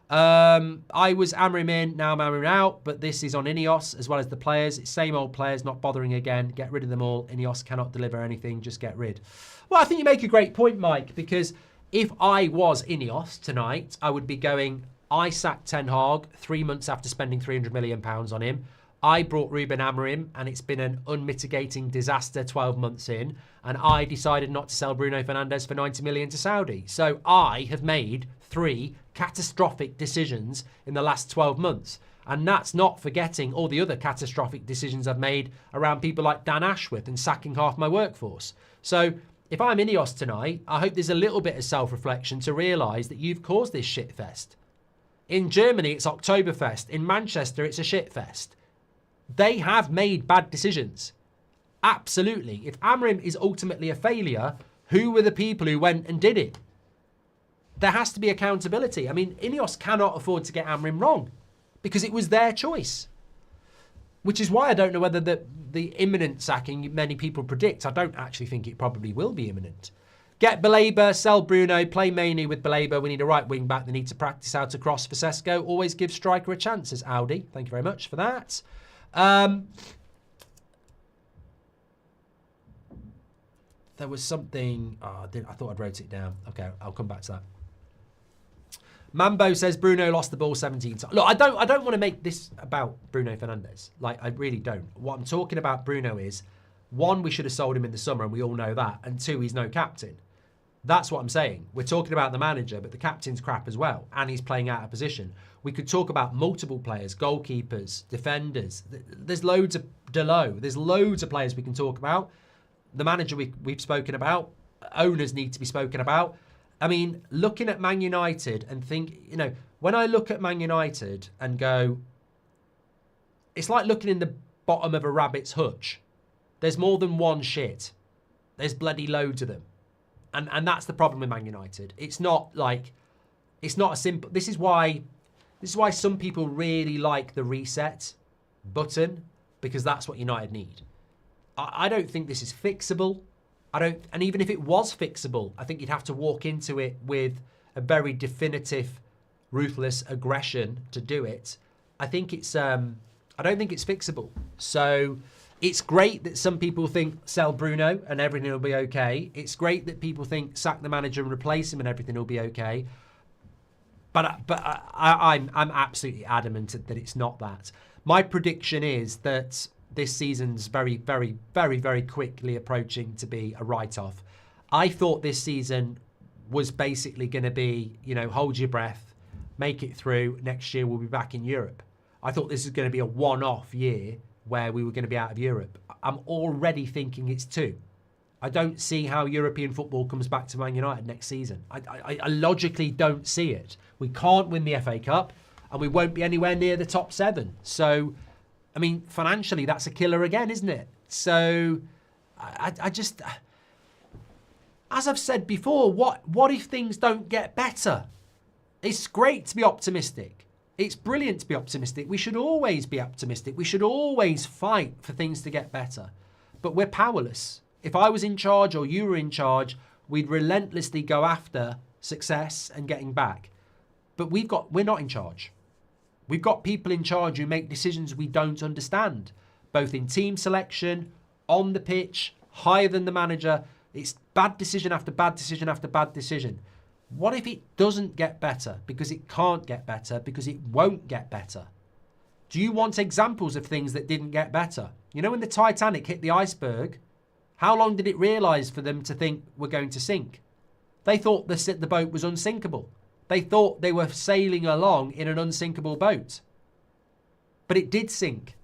I was Amorim in, now I'm Amorim out, but this is on Ineos as well as the players. It's same old players, not bothering again. Get rid of them all. Ineos cannot deliver anything, just get rid. Well, I think you make a great point, Mike, because if I was Ineos tonight, I would be going, I sacked Ten Hag 3 months after spending £300 million on him. I brought Ruben Amorim, and it's been an unmitigating disaster 12 months in, and I decided not to sell Bruno Fernandes for 90 million to Saudi. So I have made 3 catastrophic decisions in the last 12 months. And that's not forgetting all the other catastrophic decisions I've made around people like Dan Ashworth and sacking half my workforce. So if I'm Ineos tonight, I hope there's a little bit of self-reflection to realise that you've caused this shitfest. In Germany, it's Oktoberfest. In Manchester, it's a shitfest. They have made bad decisions. Absolutely. If Amorim is ultimately a failure, who were the people who went and did it? There has to be accountability. I mean, Ineos cannot afford to get Amorim wrong because it was their choice. Which is why I don't know whether the imminent sacking many people predict. I don't actually think it probably will be imminent. Get Baleba, sell Bruno, play Mainoo with Baleba. We need a right wing back. They need to practice how to cross for Sesko. Always give striker a chance, as Audi. Thank you very much for that. There was something... Oh, I thought I'd wrote it down. Okay, I'll come back to that. Mambo says Bruno lost the ball 17 times. Look, I don't want to make this about Bruno Fernandes. Like, I really don't. What I'm talking about Bruno is, 1, we should have sold him in the summer, and we all know that. And 2, he's no captain. That's what I'm saying. We're talking about the manager, but the captain's crap as well. And he's playing out of position. We could talk about multiple players, goalkeepers, defenders. There's loads of Delo. There's loads of players we can talk about. The manager we've spoken about. Owners need to be spoken about. I mean, looking at Man United and think, you know, when I look at Man United and go, it's like looking in the bottom of a rabbit's hutch. There's more than one shit. There's bloody loads of them. And that's the problem with Man United. It's not like, it's not a simple, this is why some people really like the reset button, because that's what United need. I don't think this is fixable. And even if it was fixable, I think you'd have to walk into it with a very definitive, ruthless aggression to do it. I think it's, I don't think it's fixable. So it's great that some people think sell Bruno and everything will be okay. It's great that people think sack the manager and replace him and everything will be okay. But I'm absolutely adamant that it's not that. My prediction is that this season's very, very, very, very quickly approaching to be a write-off. I thought this season was basically going to be, you know, hold your breath, make it through. Next year we'll be back in Europe. I thought this is going to be a one-off year where we were going to be out of Europe. I'm already thinking it's 2. I don't see how European football comes back to Man United next season. I logically don't see it. We can't win the FA Cup and we won't be anywhere near the top 7. So, I mean, financially, that's a killer again, isn't it? So, I just... As I've said before, what if things don't get better? It's great to be optimistic. It's brilliant to be optimistic. We should always be optimistic. We should always fight for things to get better. But we're powerless. If I was in charge or you were in charge, we'd relentlessly go after success and getting back. But we're not in charge. We've got people in charge who make decisions we don't understand, both in team selection, on the pitch, higher than the manager. It's bad decision after bad decision after bad decision. What if it doesn't get better? Because it can't get better, because it won't get better. Do you want examples of things that didn't get better? You know, when the Titanic hit the iceberg, how long did it realise for them to think we're going to sink? They thought the boat was unsinkable. They thought they were sailing along in an unsinkable boat. But it did sink.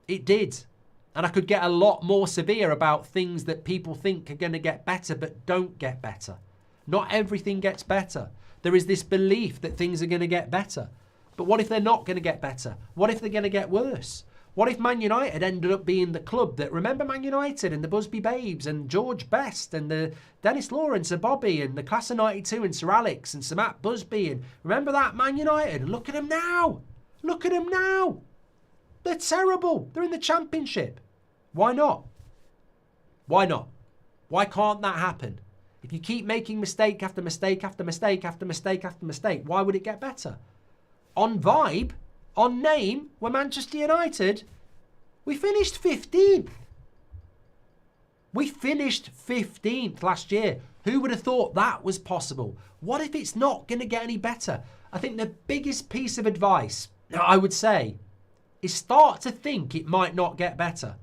It did. And I could get a lot more severe about things that people think are going to get better but don't get better. Not everything gets better. There is this belief that things are going to get better. But what if they're not going to get better? What if they're going to get worse? What if Man United ended up being the club that, remember Man United and the Busby Babes and George Best and the Dennis Lawrence and Bobby and the Class of 92 and Sir Alex and Sir Matt Busby, and remember that Man United? Look at them now. Look at them now. They're terrible. They're in the Championship. Why not? Why not? Why can't that happen? If you keep making mistake after mistake after mistake after mistake after mistake, why would it get better? On vibe, on name, we're Manchester United. We finished 15th. We finished 15th last year. Who would have thought that was possible? What if it's not going to get any better? I think the biggest piece of advice, I would say, is start to think it might not get better.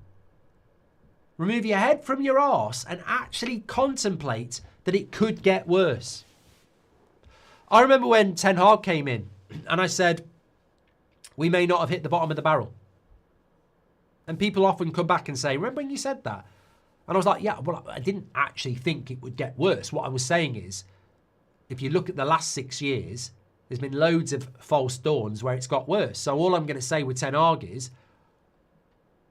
Remove your head from your arse and actually contemplate that it could get worse. I remember when Ten Hag came in and I said, we may not have hit the bottom of the barrel. And people often come back and say, remember when you said that? And I was like, yeah, well, I didn't actually think it would get worse. What I was saying is, if you look at the last 6 years, there's been loads of false dawns where it's got worse. So all I'm going to say with Ten Hag is,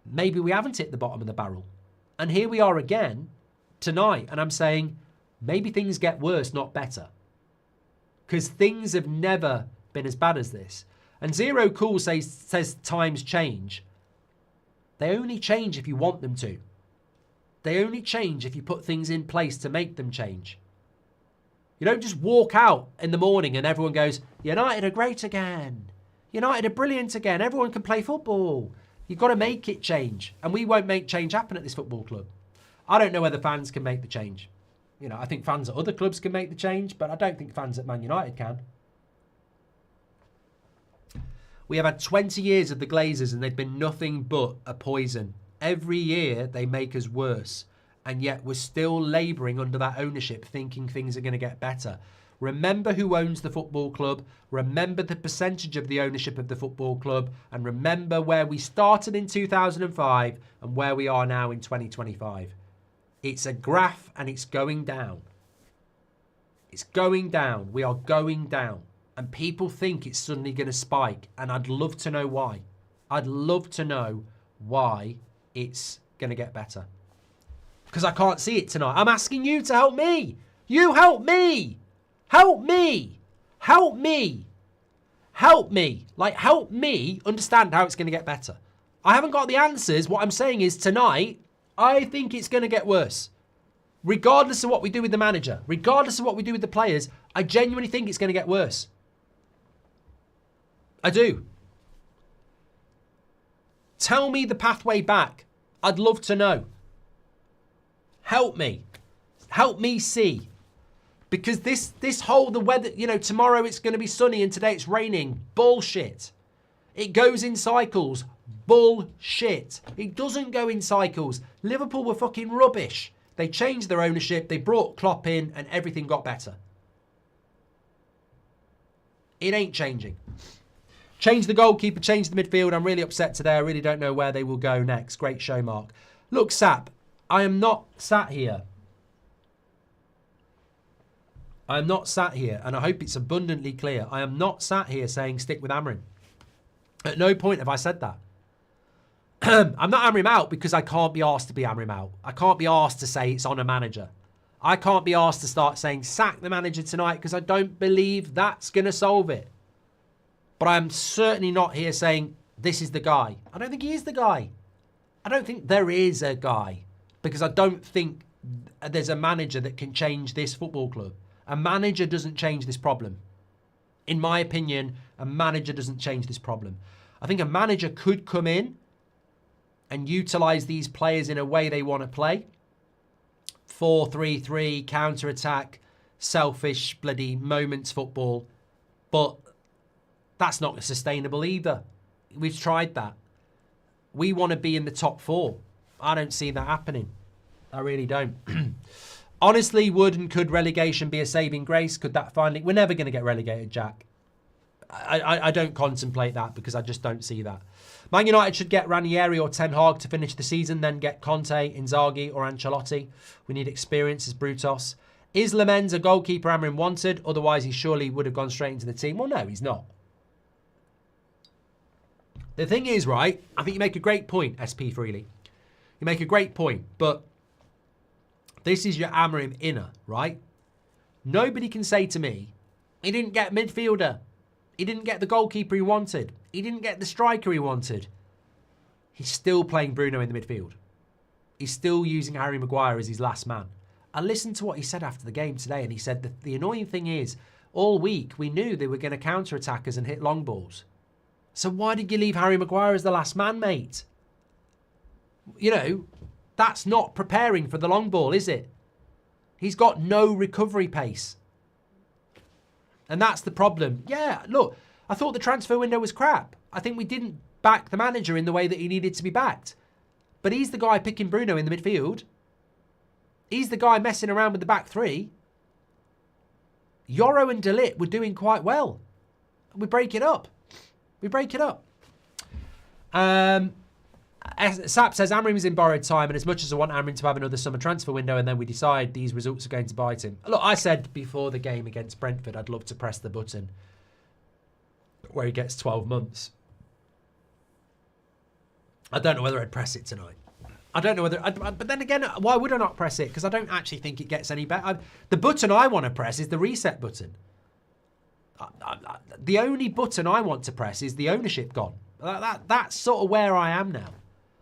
maybe we haven't hit the bottom of the barrel. And here we are again tonight. And I'm saying, maybe things get worse, not better. Because things have never been as bad as this. And Zero Cool says times change. They only change if you want them to. They only change if you put things in place to make them change. You don't just walk out in the morning and everyone goes, United are great again. United are brilliant again. Everyone can play football. You've got to make it change. And we won't make change happen at this football club. I don't know whether fans can make the change. I think fans at other clubs can make the change, but I don't think fans at Man United can. We have had 20 years of the Glazers and they've been nothing but a poison. Every year they make us worse. And yet we're still labouring under that ownership, thinking things are going to get better. Remember who owns the football club. Remember the percentage of the ownership of the football club. And remember where we started in 2005 and where we are now in 2025. It's a graph and it's going down. It's going down. We are going down. And people think it's suddenly going to spike. And I'd love to know why. I'd love to know why it's going to get better. Because I can't see it tonight. I'm asking you to help me. You help me. Help me. Help me. Help me. Like, help me understand how it's going to get better. I haven't got the answers. What I'm saying is tonight, I think it's going to get worse. Regardless of what we do with the manager, regardless of what we do with the players, I genuinely think it's going to get worse. I do. Tell me the pathway back. I'd love to know. Help me. Help me see. Because this whole, the weather, tomorrow it's going to be sunny and today it's raining. Bullshit. It goes in cycles. Bullshit. It doesn't go in cycles. Liverpool were fucking rubbish. They changed their ownership. They brought Klopp in and everything got better. It ain't changing. Change the goalkeeper, change the midfield. I'm really upset today. I really don't know where they will go next. Great show, Mark. Look, Sap, I am not sat here. I am not sat here, and I hope it's abundantly clear. I am not sat here saying stick with Amorim. At no point have I said that. I'm not Amorim out because I can't be asked to be Amorim out. I can't be asked to say it's on a manager. I can't be asked to start saying sack the manager tonight because I don't believe that's going to solve it. But I'm certainly not here saying this is the guy. I don't think he is the guy. I don't think there is a guy because I don't think there's a manager that can change this football club. A manager doesn't change this problem. In my opinion, a manager doesn't change this problem. I think a manager could come in and utilise these players in a way they want to play. 4-3-3, counter-attack, selfish, bloody moments football. But that's not sustainable either. We've tried that. We want to be in the top 4. I don't see that happening. I really don't. Honestly, would and could relegation be a saving grace? Could that finally... We're never going to get relegated, Jack. I don't contemplate that because I just don't see that. Man United should get Ranieri or Ten Hag to finish the season, then get Conte, Inzaghi or Ancelotti. We need experience as Brutos. Is Lamens a goalkeeper Amorim wanted? Otherwise, he surely would have gone straight into the team. Well, no, he's not. The thing is, right, I think you make a great point, SP Freely. You make a great point, but this is your Amorim inner, right? Nobody can say to me, he didn't get midfielder. He didn't get the goalkeeper he wanted. He didn't get the striker he wanted. He's still playing Bruno in the midfield. He's still using Harry Maguire as his last man. I listened to what he said after the game today, and he said that the annoying thing is, all week we knew they were going to counter-attack us and hit long balls. So why did you leave Harry Maguire as the last man, mate? You know, that's not preparing for the long ball, is it? He's got no recovery pace. And that's the problem. Yeah, look, I thought the transfer window was crap. I think we didn't back the manager in the way that he needed to be backed. But he's the guy picking Bruno in the midfield. He's the guy messing around with the back three. Yoro and De Ligt were doing quite well. We break it up. We break it up. Sap says Amorim is in borrowed time, and as much as I want Amorim to have another summer transfer window and then we decide these results are going to bite him. Look, I said before the game against Brentford I'd love to press the button where he gets 12 months. I don't know whether I'd press it tonight. I don't know whether... but then again, why would I not press it? Because I don't actually think it gets any better. The button I want to press is the reset button. The only button I want to press is the ownership gone. That's sort of where I am now.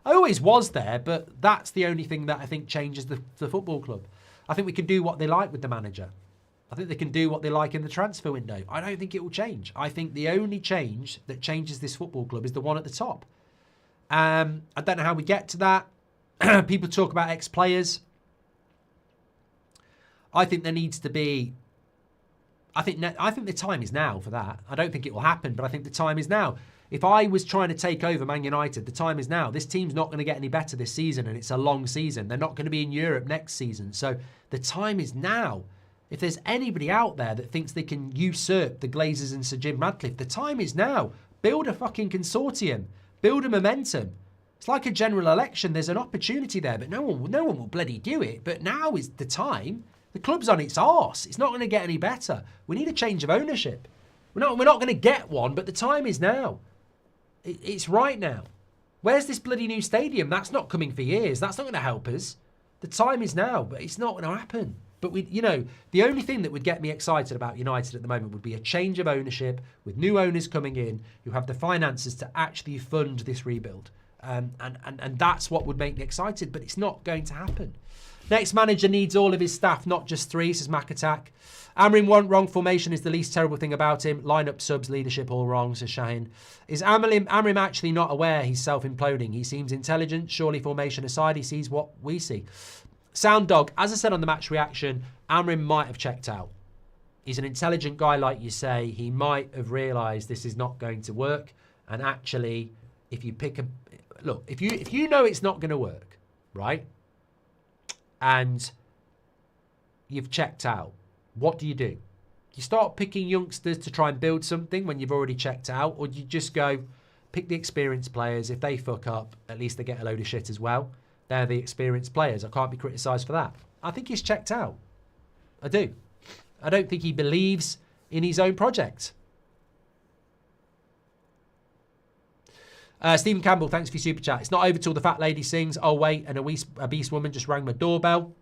I always was there, but that's the only thing that I think changes the football club. I think we can do what they like with the manager. I think they can do what they like in the transfer window. I don't think it will change. I think the only change that changes this football club is the one at the top. I don't know how we get to that. People talk about ex-players. I think there needs to be... I think the time is now for that. I don't think it will happen, but I think the time is now. If I was trying to take over Man United, the time is now. This team's not going to get any better this season, and it's a long season. They're not going to be in Europe next season. So the time is now. If there's anybody out there that thinks they can usurp the Glazers and Sir Jim Ratcliffe, the time is now. Build a fucking consortium. Build a momentum. It's like a general election. There's an opportunity there, but no one will bloody do it. But now is the time. The club's on its arse. It's not going to get any better. We need a change of ownership. We're not going to get one, but the time is now. It's right now. Where's this bloody new stadium? That's not coming for years. That's not going to help us. The time is now, but it's not going to happen. But the only thing that would get me excited about United at the moment would be a change of ownership with new owners coming in who have the finances to actually fund this rebuild. And that's what would make me excited, but it's not going to happen. Next manager needs all of his staff, not just three, says Macattack. Amorim wrong formation is the least terrible thing about him. Lineup, subs, leadership, all wrong, says Shahin. Is Amorim actually not aware he's self-imploding? He seems intelligent. Surely formation aside, he sees what we see. Sound Dog, as I said on the match reaction, Amorim might have checked out. He's an intelligent guy, like you say. He might have realised this is not going to work. And actually, if you pick a... Look, if you know it's not going to work, right? And you've checked out, what do? You start picking youngsters to try and build something when you've already checked out, or do you just go pick the experienced players? If they fuck up, at least they get a load of shit as well. They're the experienced players. I can't be criticised for that. I think he's checked out. I do. I don't think he believes in his own project. Stephen Campbell, thanks for your super chat. It's not over till the fat lady sings. Oh, wait, and a beast woman just rang my doorbell.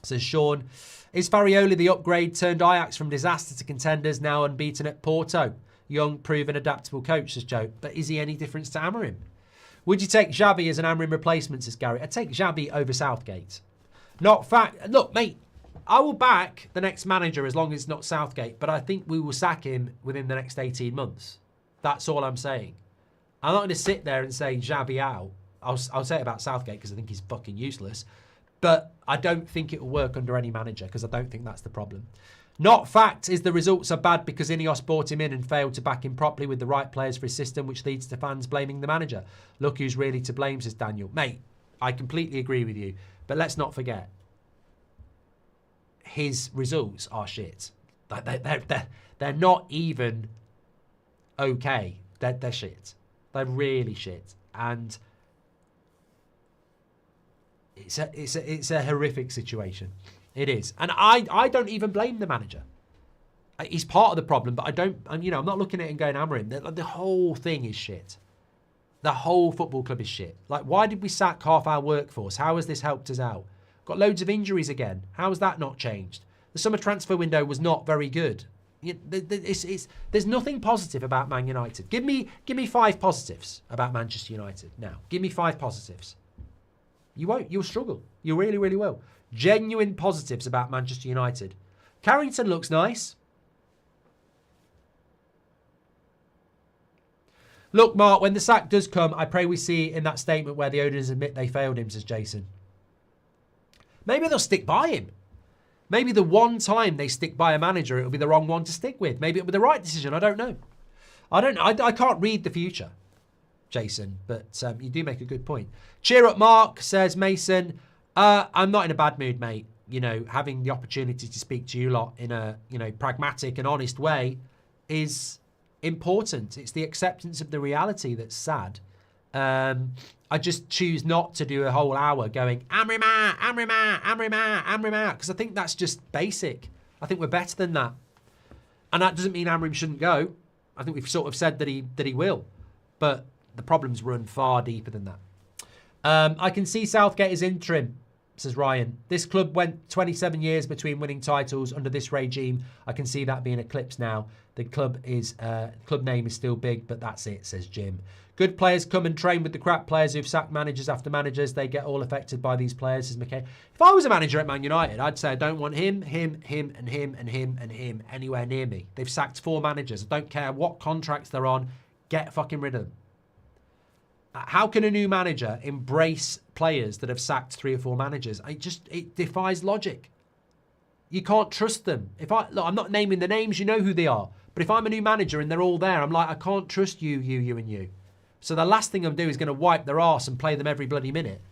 Says Sean. Is Farioli the upgrade turned Ajax from disaster to contenders, now unbeaten at Porto? Young, proven, adaptable coach, says Joe. But is he any difference to Amorim? Would you take Xabi as an Amorim replacement, says Gary? I'd take Xabi over Southgate. Not fact. Look, mate, I will back the next manager as long as it's not Southgate, but I think we will sack him within the next 18 months. That's all I'm saying. I'm not going to sit there and say Xabi out. I'll say it about Southgate because I think he's fucking useless. But I don't think it will work under any manager because I don't think that's the problem. Not fact is the results are bad because Ineos brought him in and failed to back him properly with the right players for his system, which leads to fans blaming the manager. Look who's really to blame, says Daniel. Mate, I completely agree with you. But let's not forget, his results are shit. They're not even okay. They're shit. They're really shit. And it's a horrific situation. It is. And I don't even blame the manager. He's part of the problem, but I'm not looking at it and going, Amorim. The whole thing is shit. The whole football club is shit. Like, why did we sack half our workforce? How has this helped us out? Got loads of injuries again. How has that not changed? The summer transfer window was not very good. There's nothing positive about Man United. Give me 5 positives about Manchester United now. Give me 5 positives. You won't. You'll struggle. You really, really will. Genuine positives about Manchester United. Carrington looks nice. Look, Mark, when the sack does come, I pray we see in that statement where the owners admit they failed him, says Jason. Maybe they'll stick by him. Maybe the one time they stick by a manager, it'll be the wrong one to stick with. Maybe it'll be the right decision. I don't know. I can't read the future, Jason, but you do make a good point. Cheer up, Mark, says Mason. I'm not in a bad mood, mate. You know, having the opportunity to speak to you lot in a, you know, pragmatic and honest way is important. It's the acceptance of the reality that's sad. I just choose not to do a whole hour going, Amrima, Amrima, Amrima, Amrima, because I think that's just basic. I think we're better than that. And that doesn't mean Amorim shouldn't go. I think we've sort of said that he will. But the problems run far deeper than that. I can see Southgate as interim, says Ryan. This club went 27 years between winning titles under this regime. I can see that being eclipsed now. The club name is still big, but that's it, says Jim. Good players come and train with the crap players who've sacked managers after managers. They get all affected by these players, says McKay. If I was a manager at Man United, I'd say I don't want him, and him anywhere near me. They've sacked 4 managers. I don't care what contracts they're on. Get fucking rid of them. How can a new manager embrace players that have sacked 3 or 4 managers? It defies logic. You can't trust them. Look, I'm not naming the names, you know who they are. But if I'm a new manager and they're all there, I'm like, I can't trust you, and you. So the last thing I'm doing is going to wipe their arse and play them every bloody minute.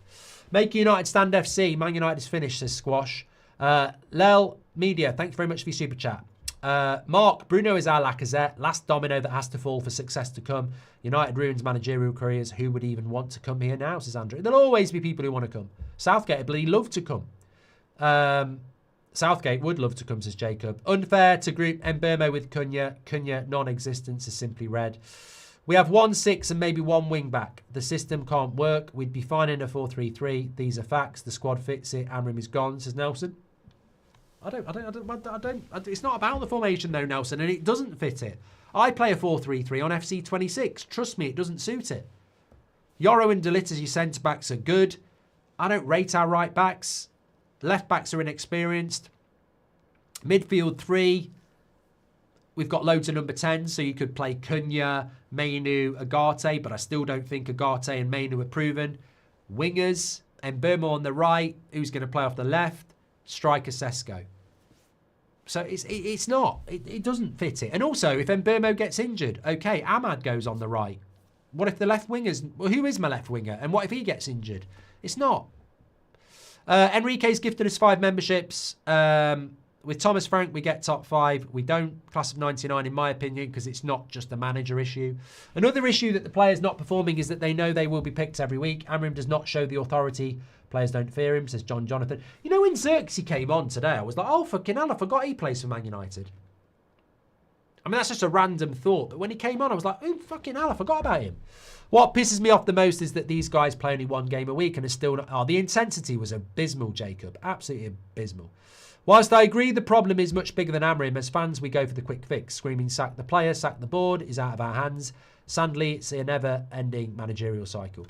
Make United stand FC. Man United is finished, says Squash. Lel Media, thank you very much for your super chat. Mark, Bruno is our Lacazette. Last domino that has to fall for success to come. United ruins managerial careers. Who would even want to come here now, says Andrew. There'll always be people who want to come. Southgate would bloody love to come. Southgate would love to come, says Jacob. Unfair to group Mbeumo with Cunha. Cunha non-existence is simply red. We have 1 6 and maybe 1 wing back. The system can't work. We'd be fine in a 4-3-3. These are facts. The squad fits it. Amorim is gone, says Nelson. I don't. It's not about the formation though, Nelson, and it doesn't fit it. I play a 4-3-3 on FC 26. Trust me, it doesn't suit it. Yoro and De Ligt as your centre backs are good. I don't rate our right backs. Left backs are inexperienced. Midfield 3. We've got loads of number 10, so you could play Cunha, Mainu, Agate, but I still don't think Agate and Mainu are proven. Wingers, Mbeumo on the right. Who's going to play off the left? Striker Sesko. So it's not. It doesn't fit it. And also, if Mbeumo gets injured, okay, Ahmad goes on the right. What if the left wingers... Well, who is my left winger? And what if he gets injured? It's not. Enrique's gifted us 5 memberships. With Thomas Frank, we get top 5. We don't. Class of 99, in my opinion, because it's not just a manager issue. Another issue that the players not performing is that they know they will be picked every week. Amorim does not show the authority. Players don't fear him, says John Jonathan. You know, when Xerxes came on today, I was like, oh, fucking hell, I forgot he plays for Man United. I mean, that's just a random thought. But when he came on, I was like, oh, fucking hell, I forgot about him. What pisses me off the most is that these guys play only 1 game a week and are still not... Oh, the intensity was abysmal, Jacob. Absolutely abysmal. Whilst I agree the problem is much bigger than Amorim, as fans we go for the quick fix. Screaming sack the player, sack the board is out of our hands. Sadly, it's a never-ending managerial cycle.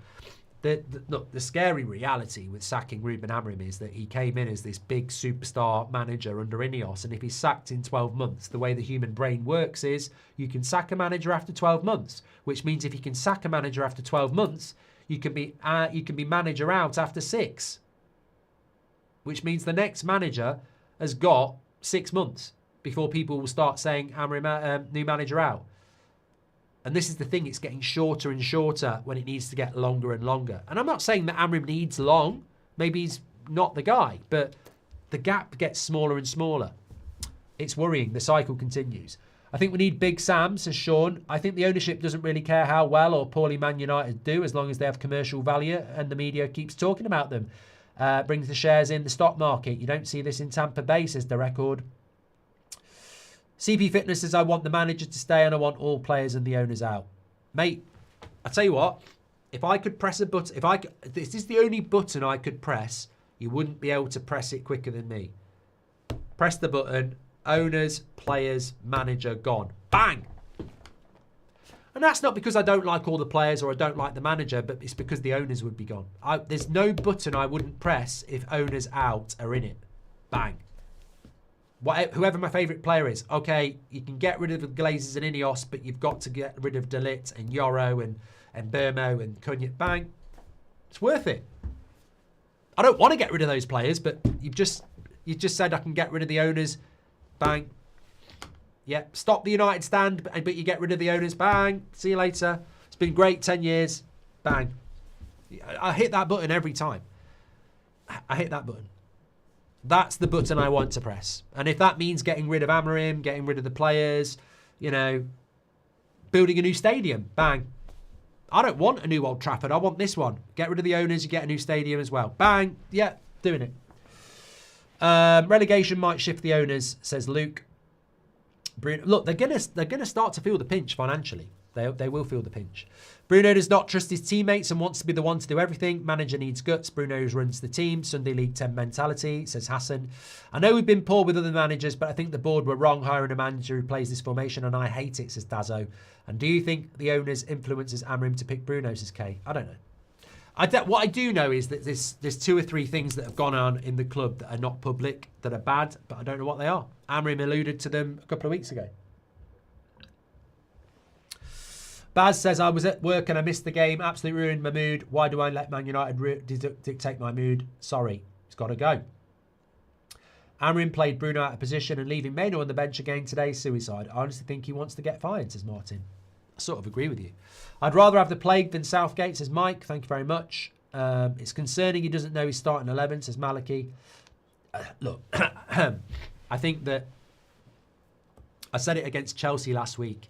Look, the scary reality with sacking Ruben Amorim is that he came in as this big superstar manager under Ineos, and if he's sacked in 12 months, the way the human brain works is you can sack a manager after 12 months, which means if you can sack a manager after 12 months, you can be manager out after 6, which means the next manager has got 6 months before people will start saying Amorim, new manager out. And this is the thing, it's getting shorter and shorter when it needs to get longer and longer. And I'm not saying that Amorim needs long. Maybe he's not the guy. But the gap gets smaller and smaller. It's worrying. The cycle continues. I think we need Big Sam, says Sean. I think the ownership doesn't really care how well or poorly Man United do as long as they have commercial value and the media keeps talking about them. Brings the shares in the stock market. You don't see this in Tampa Bay, says the record. CP Fitness says, I want the manager to stay and I want all players and the owners out. Mate, I tell you what, if I could press a button, if this is the only button I could press, you wouldn't be able to press it quicker than me. Press the button, owners, players, manager, gone. Bang! And that's not because I don't like all the players or I don't like the manager, but it's because the owners would be gone. There's no button I wouldn't press if owners out are in it. Bang. Whoever my favourite player is. Okay, you can get rid of the Glazers and Ineos, but you've got to get rid of De Ligt and Yoro and Burmo and Cunha. Bang. It's worth it. I don't want to get rid of those players, but you just said I can get rid of the owners. Bang. Yeah, stop the United stand, but you get rid of the owners. Bang. See you later. It's been great, 10 years. Bang. I hit that button every time. I hit that button. That's the button I want to press. And if that means getting rid of Amorim, getting rid of the players, you know, building a new stadium, bang. I don't want a new Old Trafford. I want this one. Get rid of the owners, you get a new stadium as well. Bang. Yeah, doing it. Relegation might shift the owners, says Luke. Look, they're gonna start to feel the pinch financially. They will feel the pinch. Bruno does not trust his teammates and wants to be the one to do everything. Manager needs guts. Bruno runs the team. Sunday League 10 mentality, says Hassan. I know we've been poor with other managers, but I think the board were wrong hiring a manager who plays this formation, and I hate it, says Dazzo. And do you think the owners influences Amorim to pick Bruno, says Kay? I don't know. What I do know is that there's 2 or 3 things that have gone on in the club that are not public, that are bad, but I don't know what they are. Amorim alluded to them a couple of weeks ago. Baz says, I was at work and I missed the game. Absolutely ruined my mood. Why do I let Man United dictate my mood? Sorry. It's got to go. Amorim played Bruno out of position and leaving Maino on the bench again today. Suicide. I honestly think he wants to get fired, says Martin. I sort of agree with you. I'd rather have the plague than Southgate, says Mike. Thank you very much. It's concerning he doesn't know he's starting 11, says Maliki. Look, I think that I said it against Chelsea last week.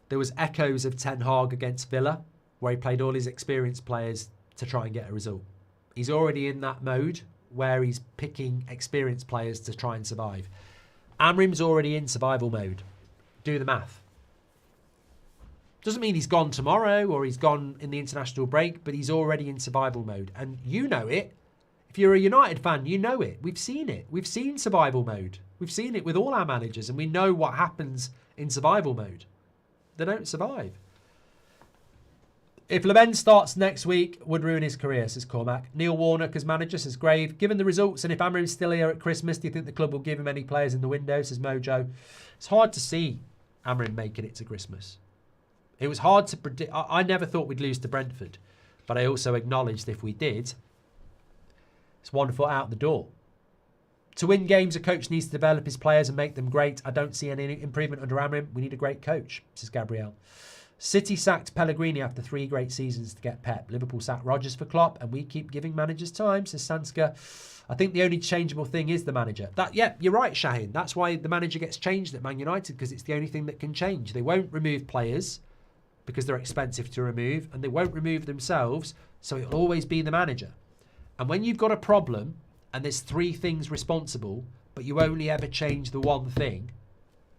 There was echoes of Ten Hag against Villa, where he played all his experienced players to try and get a result. He's already in that mode where he's picking experienced players to try and survive. Amorim's already in survival mode. Do the math. Doesn't mean he's gone tomorrow or he's gone in the international break, but he's already in survival mode. And you know it. If you're a United fan, you know it. We've seen it. We've seen survival mode. We've seen it with all our managers, and we know what happens in survival mode. They don't survive. If Leben starts next week, would ruin his career, says Cormac. Neil Warnock as manager, says Grave. Given the results, and if Amorim's still here at Christmas, do you think the club will give him any players in the window, says Mojo? It's hard to see Amorim making it to Christmas. It was hard to predict. I never thought we'd lose to Brentford, but I also acknowledged if we did, it's 1 foot out the door. To win games, a coach needs to develop his players and make them great. I don't see any improvement under Amorim. We need a great coach, says Gabrielle. City sacked Pellegrini after 3 great seasons to get Pep. Liverpool sacked Rodgers for Klopp, and we keep giving managers time, says Sanska. I think the only changeable thing is the manager. Yeah, you're right, Shaheen. That's why the manager gets changed at Man United, because it's the only thing that can change. They won't remove players because they're expensive to remove, and they won't remove themselves, so it'll always be the manager. And when you've got a problem, and there's 3 things responsible, but you only ever change the one thing,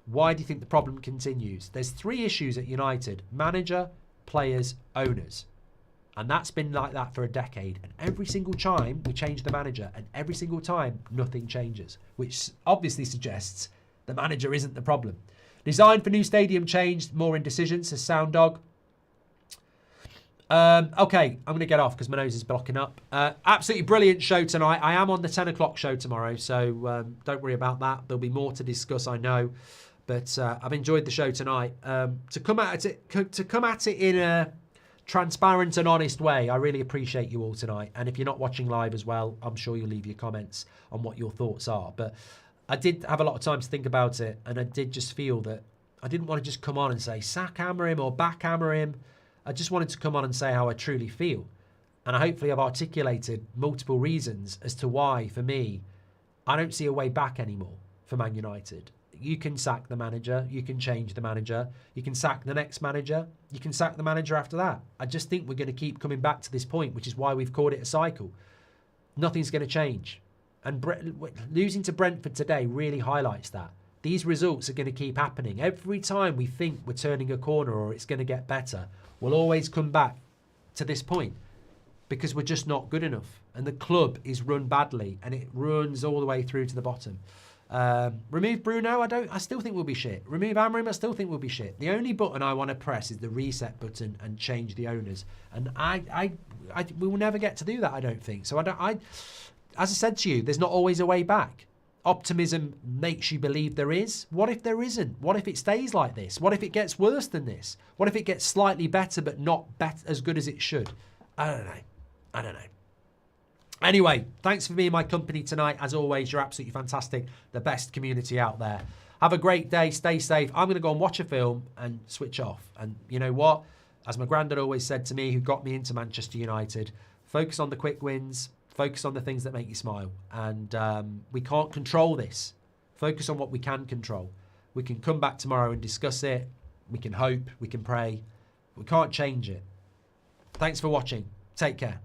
why do you think the problem continues? There's 3 issues at United: manager, players, owners. And that's been like that for a decade. And every single time we change the manager, and every single time nothing changes, which obviously suggests the manager isn't the problem. Design for new stadium changed, more indecision, says Sound Dog. Okay, I'm going to get off because my nose is blocking up. Absolutely brilliant show tonight. I am on the 10 o'clock show tomorrow, so don't worry about that. There'll be more to discuss, I know. But I've enjoyed the show tonight. To come at it in a transparent and honest way, I really appreciate you all tonight. And if you're not watching live as well, I'm sure you'll leave your comments on what your thoughts are. But I did have a lot of time to think about it, and I did just feel that I didn't want to just come on and say sack Amorim or back Amorim. I just wanted to come on and say how I truly feel. And hopefully I've articulated multiple reasons as to why, for me, I don't see a way back anymore for Man United. You can sack the manager, you can change the manager, you can sack the next manager, you can sack the manager after that. I just think we're going to keep coming back to this point, which is why we've called it a cycle. Nothing's going to change. And losing to Brentford today really highlights that. These results are going to keep happening. Every time we think we're turning a corner or it's going to get better, we'll always come back to this point because we're just not good enough. And the club is run badly and it runs all the way through to the bottom. Remove Bruno, I still think we'll be shit. Remove Amorim, I still think we'll be shit. The only button I want to press is the reset button and change the owners. And we will never get to do that, I don't think. So as I said to you, there's not always a way back. Optimism makes you believe there is. What if there isn't? What if it stays like this? What if it gets worse than this? What if it gets slightly better but not as good as it should? I don't know. Anyway, thanks for being my company tonight. As always, you're absolutely fantastic. The best community out there. Have a great day. Stay safe. I'm going to go and watch a film and switch off. And you know what? As my granddad always said to me, who got me into Manchester United, focus on the quick wins. Focus on the things that make you smile. And we can't control this. Focus on what we can control. We can come back tomorrow and discuss it. We can hope. We can pray. We can't change it. Thanks for watching. Take care.